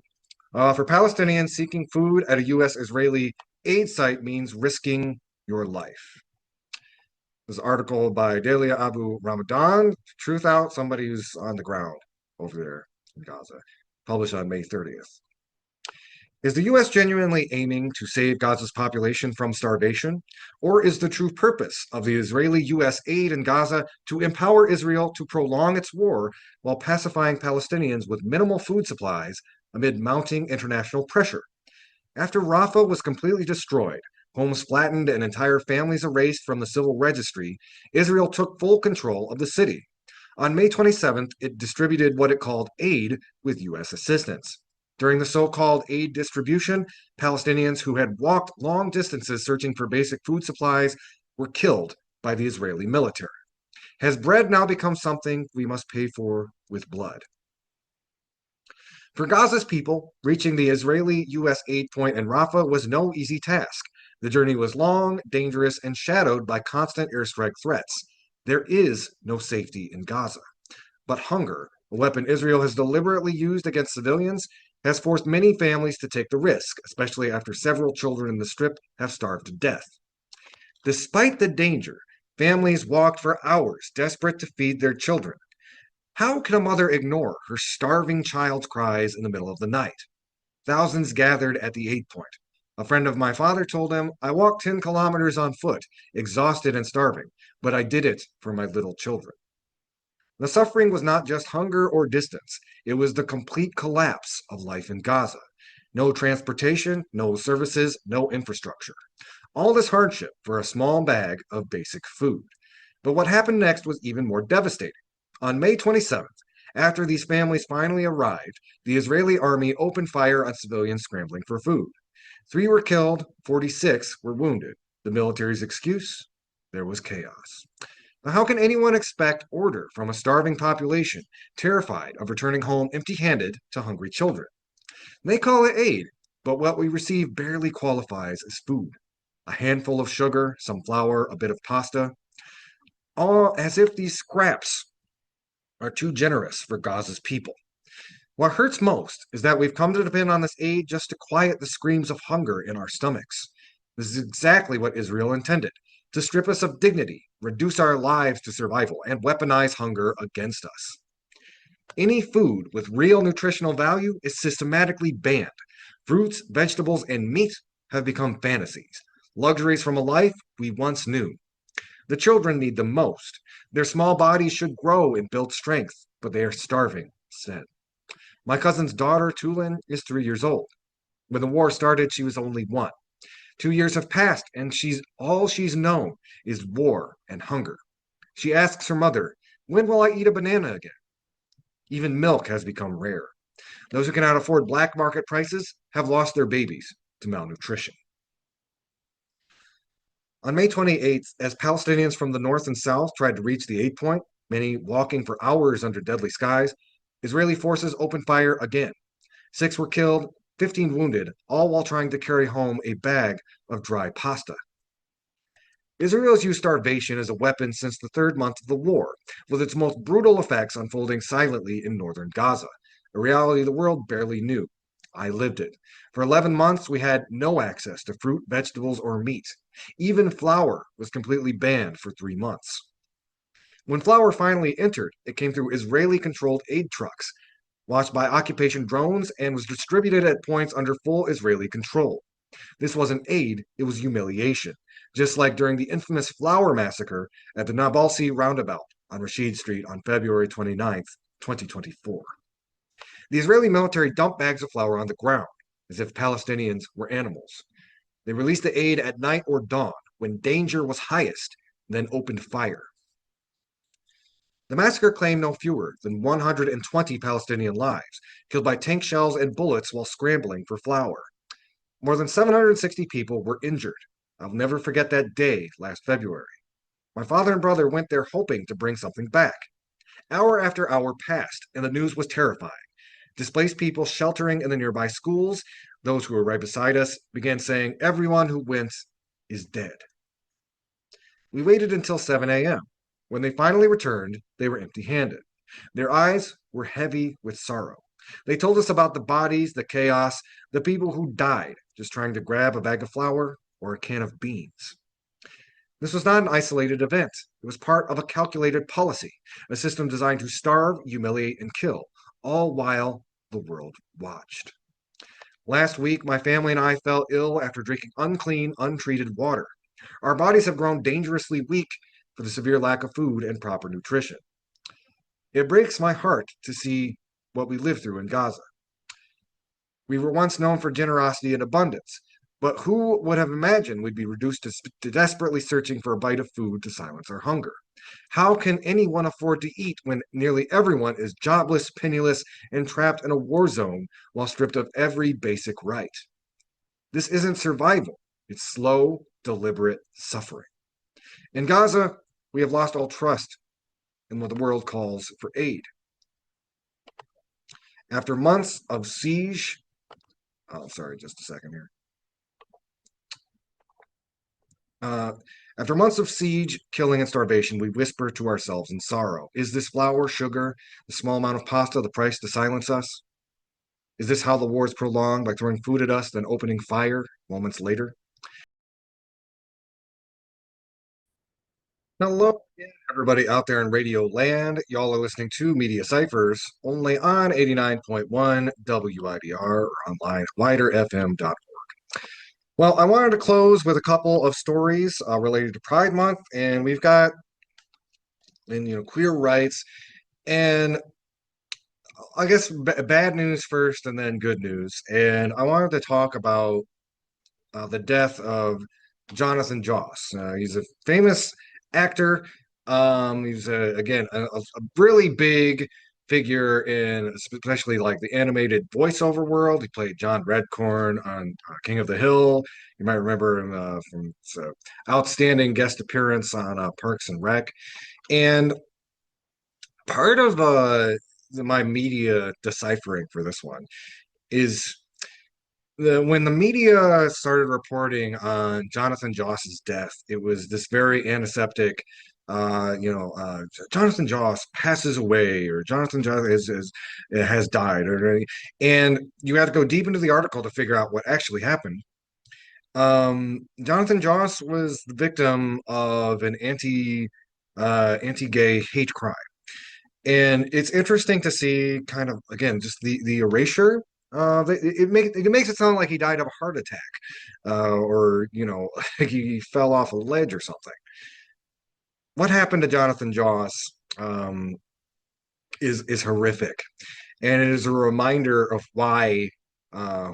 For Palestinians seeking food at a U.S. Israeli aid site means risking your life. This article by Delia Abu Ramadan, Truth Out, somebody who's on the ground over there in Gaza, published on May 30th. Is the U.S. genuinely aiming to save Gaza's population from starvation? Or is the true purpose of the Israeli U.S. aid in Gaza to empower Israel to prolong its war while pacifying Palestinians with minimal food supplies amid mounting international pressure? After Rafah was completely destroyed, homes flattened, and entire families erased from the civil registry, Israel took full control of the city. On May 27th, it distributed what it called aid with U.S. assistance. During the so called aid distribution, Palestinians who had walked long distances searching for basic food supplies were killed by the Israeli military. Has bread now become something we must pay for with blood? For Gaza's people, reaching the Israeli U.S. aid point in Rafah was no easy task. The journey was long, dangerous, and shadowed by constant airstrike threats. There is no safety in Gaza. But hunger, a weapon Israel has deliberately used against civilians, has forced many families to take the risk, especially after several children in the strip have starved to death. Despite the danger, families walked for hours, desperate to feed their children. How can a mother ignore her starving child's cries in the middle of the night? Thousands gathered at the aid point. A friend of my father told him, I walked 10 kilometers on foot, exhausted and starving, but I did it for my little children. The suffering was not just hunger or distance, it was the complete collapse of life in Gaza. No transportation, no services, no infrastructure. All this hardship for a small bag of basic food. But what happened next was even more devastating. On May 27th, after these families finally arrived, the Israeli army opened fire on civilians scrambling for food. 3 were killed, 46 were wounded. The military's excuse? There was chaos. Now, how can anyone expect order from a starving population, terrified of returning home empty handed to hungry children? They call it aid, but what we receive barely qualifies as food. A handful of sugar, some flour, a bit of pasta, all as if these scraps are too generous for Gaza's people. What hurts most is that we've come to depend on this aid just to quiet the screams of hunger in our stomachs. This is exactly what Israel intended to strip us of dignity, reduce our lives to survival, and weaponize hunger against us. Any food with real nutritional value is systematically banned. Fruits, vegetables, and meat have become fantasies, luxuries from a life we once knew. The children need them most. Their small bodies should grow and build strength, but they are starving instead. My cousin's daughter, Tulin, is 3 years old. When the war started, she was only 1. 2 years have passed, and she's known is war and hunger. She asks her mother, when will I eat a banana again? Even milk has become rare. Those who cannot afford black market prices have lost their babies to malnutrition. On May 28th, as Palestinians from the north and south tried to reach the aid point, many walking for hours under deadly skies, Israeli forces opened fire again. 6 were killed, 15 wounded, all while trying to carry home a bag of dry pasta. Israel has used starvation as a weapon since the 3rd month of the war, with its most brutal effects unfolding silently in northern Gaza, a reality the world barely knew. I lived it. For 11 months, we had no access to fruit, vegetables, or meat. Even flour was completely banned for 3 months. When flour finally entered, it came through Israeli controlled aid trucks, watched by occupation drones, and was distributed at points under full Israeli control. This wasn't aid, it was humiliation, just like during the infamous flour massacre at the Nabalsi roundabout on Rashid Street on February 29th, 2024. The Israeli military dumped bags of flour on the ground, as if Palestinians were animals. They released the aid at night or dawn, when danger was highest, then opened fire. The massacre claimed no fewer than 120 Palestinian lives, killed by tank shells and bullets while scrambling for flour. More than 760 people were injured. I'll never forget that day last February. My father and brother went there hoping to bring something back. Hour after hour passed, and the news was terrifying. Displaced people sheltering in the nearby schools, those who were right beside us, began saying, "Everyone who went is dead." We waited until 7 a.m. When they finally returned, they were empty handed. Their eyes were heavy with sorrow. They told us about the bodies, the chaos, the people who died just trying to grab a bag of flour or a can of beans. This was not an isolated event. It was part of a calculated policy, a system designed to starve, humiliate, and kill, all while the world watched. Last week, my family and I fell ill after drinking unclean, untreated water. Our bodies have grown dangerously weak for the severe lack of food and proper nutrition. It breaks my heart to see what we lived through in Gaza. We were once known for generosity and abundance, but who would have imagined we'd be reduced to desperately searching for a bite of food to silence our hunger? How can anyone afford to eat when nearly everyone is jobless, penniless, and trapped in a war zone while stripped of every basic right? This isn't survival, it's slow, deliberate suffering. In Gaza, we have lost all trust in what the world calls for aid. After months of siege, sorry, just a second here. Uh, After months of siege, killing, and starvation, we whisper to ourselves in sorrow, is this flour, sugar, the small amount of pasta the price to silence us? Is this how the war is prolonged, by throwing food at us, then opening fire moments later? Hello, everybody out there in radio land. Y'all are listening to Media Cyphers, only on 89.1 WIDR or online at widerfm.org. Well, I wanted to close with a couple of stories related to Pride Month, and we've got, queer rights, and I guess bad news first, and then good news. And I wanted to talk about the death of Jonathan Joss. He's a famous actor. He's again a really big figure in especially like the animated voiceover world. He played John Redcorn on King of the Hill. You might remember him from his outstanding guest appearance on Parks and Rec. And part of my media deciphering for this one is when the media started reporting on Jonathan Joss's death, it was this very antiseptic, Jonathan Joss passes away, or Jonathan Joss has died, and you had to go deep into the article to figure out what actually happened. Jonathan Joss was the victim of an anti-gay hate crime. And it's interesting to see kind of again just the erasure. It makes it sound like he died of a heart attack, or like he fell off a ledge or something. What happened to Jonathan Joss um, is horrific, and it is a reminder of why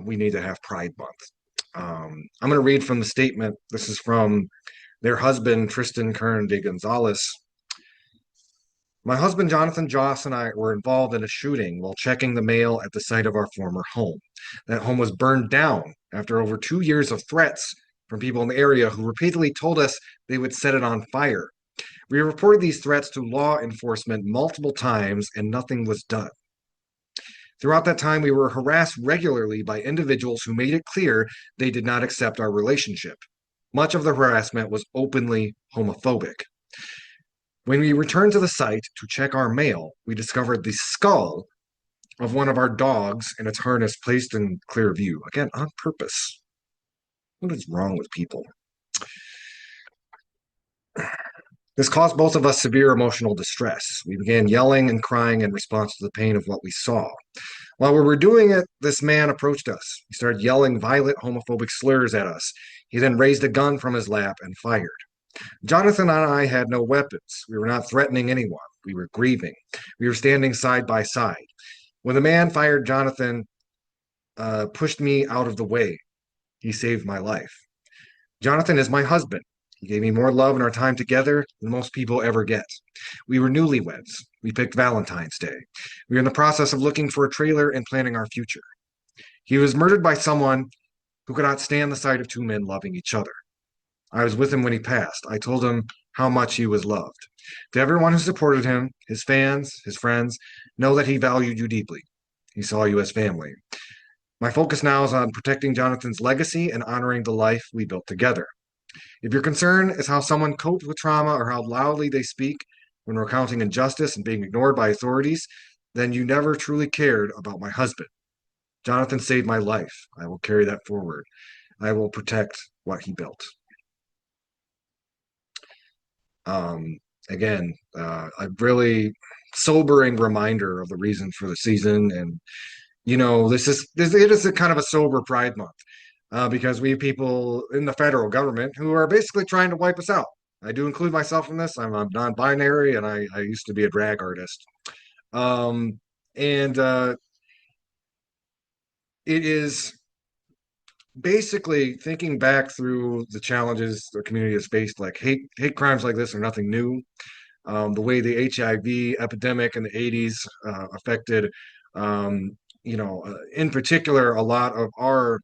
we need to have Pride Month. I'm going to read from the statement. This is from their husband Tristan Kern de Gonzalez. My husband Jonathan Joss and I were involved in a shooting while checking the mail at the site of our former home. That home was burned down after over 2 years of threats from people in the area who repeatedly told us they would set it on fire. We reported these threats to law enforcement multiple times and nothing was done. Throughout that time, we were harassed regularly by individuals who made it clear they did not accept our relationship. Much of the harassment was openly homophobic. When we returned to the site to check our mail, we discovered the skull of one of our dogs and its harness placed in clear view, again, on purpose. What is wrong with people? This caused both of us severe emotional distress. We began yelling and crying in response to the pain of what we saw. While we were doing it, this man approached us. He started yelling violent homophobic slurs at us. He then raised a gun from his lap and fired. Jonathan and I had no weapons. We were not threatening anyone. We were grieving. We were standing side by side. When the man fired, Jonathan pushed me out of the way. He saved my life. Jonathan is my husband. He gave me more love in our time together than most people ever get. We were newlyweds. We picked Valentine's Day. We were in the process of looking for a trailer and planning our future. He was murdered by someone who could not stand the sight of two men loving each other. I was with him when he passed. I told him how much he was loved. To everyone who supported him, his fans, his friends, know that he valued you deeply. He saw you as family. My focus now is on protecting Jonathan's legacy and honoring the life we built together. If your concern is how someone copes with trauma or how loudly they speak when recounting injustice and being ignored by authorities, then you never truly cared about my husband. Jonathan saved my life. I will carry that forward. I will protect what he built. Um, again, a really sobering reminder of the reason for the season, and it is a kind of a sober Pride Month because we have people in the federal government who are basically trying to wipe us out. I do include myself in this. I'm a non-binary, and I used to be a drag artist. And it is basically thinking back through the challenges the community has faced, like hate crimes like this are nothing new. The way the HIV epidemic in the 80s affected, in particular, a lot of our,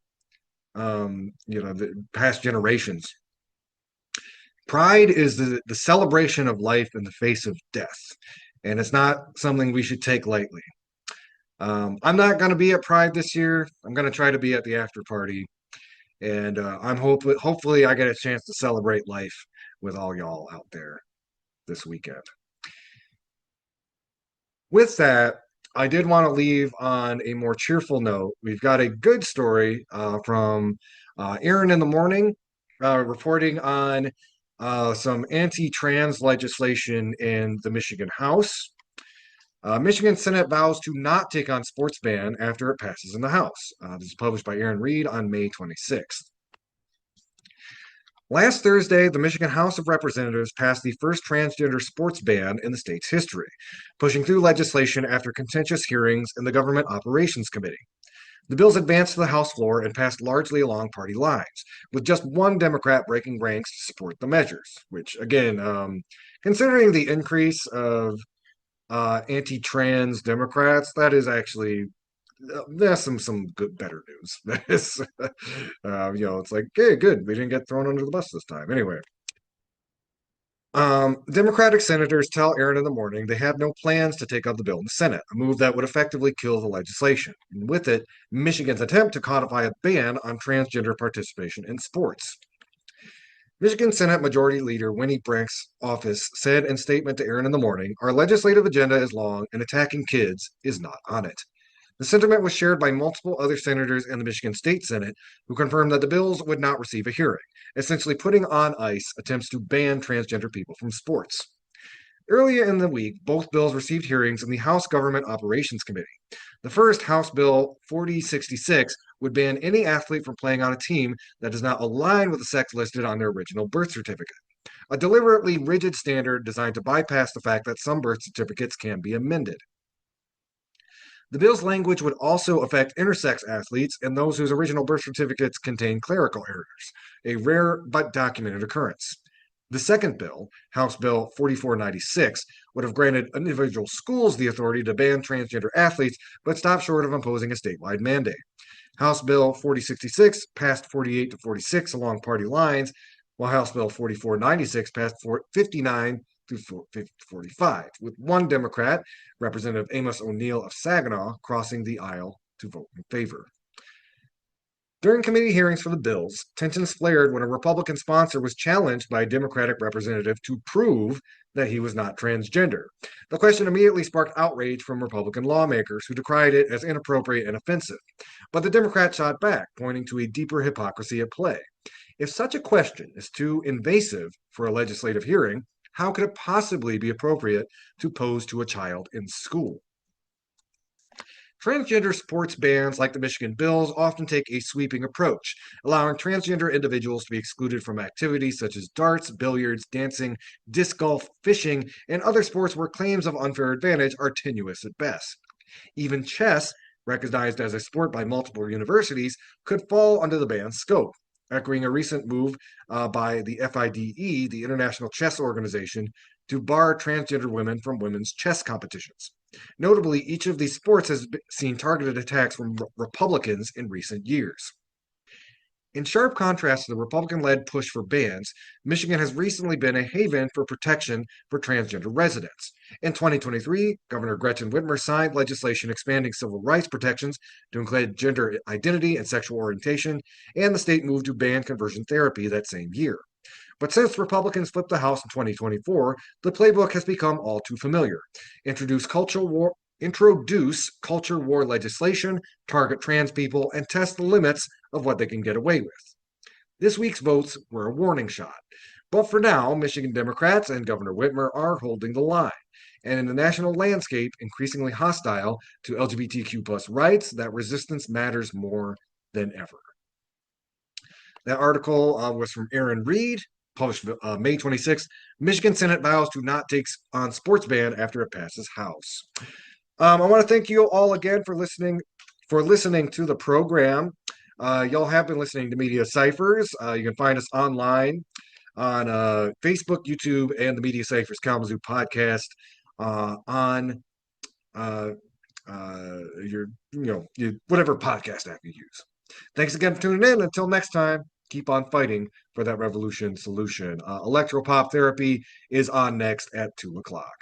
the past generations. Pride is the celebration of life in the face of death, and it's not something we should take lightly. I'm not going to be at Pride this year. I'm going to try to be at the after party, and hopefully I get a chance to celebrate life with all y'all out there this weekend. With that, I did want to leave on a more cheerful note. We've got a good story from Aaron in the morning, reporting on some anti-trans legislation in the Michigan House. Michigan Senate vows to not take on sports ban after it passes in the House. This is published by Aaron Reed on May 26th. Last Thursday, the Michigan House of Representatives passed the first transgender sports ban in the state's history, pushing through legislation after contentious hearings in the Government Operations Committee. The bills advanced to the House floor and passed largely along party lines, with just one Democrat breaking ranks to support the measures, which, again, considering the increase of anti-trans Democrats, that is actually there's some good better news. It's like, hey, good, we didn't get thrown under the bus this time. Anyway, Democratic senators tell Aaron in the morning they have no plans to take up the bill in the Senate, a move that would effectively kill the legislation. And with it, Michigan's attempt to codify a ban on transgender participation in sports. Michigan Senate Majority Leader Winnie Brink's office said in statement to Aaron in the morning, "Our legislative agenda is long and attacking kids is not on it." The sentiment was shared by multiple other senators in the Michigan State Senate who confirmed that the bills would not receive a hearing, essentially putting on ice attempts to ban transgender people from sports. Earlier in the week, both bills received hearings in the House Government Operations Committee. The first, House Bill 4066, would ban any athlete from playing on a team that does not align with the sex listed on their original birth certificate, a deliberately rigid standard designed to bypass the fact that some birth certificates can be amended. The bill's language would also affect intersex athletes and those whose original birth certificates contain clerical errors, a rare but documented occurrence. The second bill, House Bill 4496, would have granted individual schools the authority to ban transgender athletes, but stopped short of imposing a statewide mandate. House Bill 4066 passed 48 to 46 along party lines, while House Bill 4496 passed 59 through 45, with one Democrat, Representative Amos O'Neill of Saginaw, crossing the aisle to vote in favor. During committee hearings for the bills, tensions flared when a Republican sponsor was challenged by a Democratic representative to prove that he was not transgender. The question immediately sparked outrage from Republican lawmakers who decried it as inappropriate and offensive. But the Democrat shot back, pointing to a deeper hypocrisy at play. If such a question is too invasive for a legislative hearing, how could it possibly be appropriate to pose to a child in school? Transgender sports bans, like the Michigan bills, often take a sweeping approach, allowing transgender individuals to be excluded from activities such as darts, billiards, dancing, disc golf, fishing, and other sports where claims of unfair advantage are tenuous at best. Even chess, recognized as a sport by multiple universities, could fall under the ban's scope. echoing a recent move by the FIDE, the International Chess Organization, to bar transgender women from women's chess competitions. Notably, each of these sports has seen targeted attacks from Republicans in recent years. In sharp contrast to the Republican led push for bans, Michigan has recently been a haven for protection for transgender residents. In 2023, Governor Gretchen Whitmer signed legislation expanding civil rights protections to include gender identity and sexual orientation, and the state moved to ban conversion therapy that same year. But since Republicans flipped the House in 2024, the playbook has become all too familiar. Introduce culture war legislation, target trans people, and test the limits of what they can get away with. This week's votes were a warning shot. But for now, Michigan Democrats and Governor Whitmer are holding the line. And in the national landscape, increasingly hostile to LGBTQ plus rights, that resistance matters more than ever. That article was from Aaron Reed, published May 26th. Michigan Senate vows to not take on sports ban after it passes House. I want to thank you all again for listening to the program. Y'all have been listening to Media Cyphers. You can find us online on Facebook, YouTube, and the Media Cyphers Kalamazoo podcast on whatever podcast app you use. Thanks again for tuning in. Until next time, keep on fighting for that revolution solution. Electropop therapy is on next at 2 o'clock.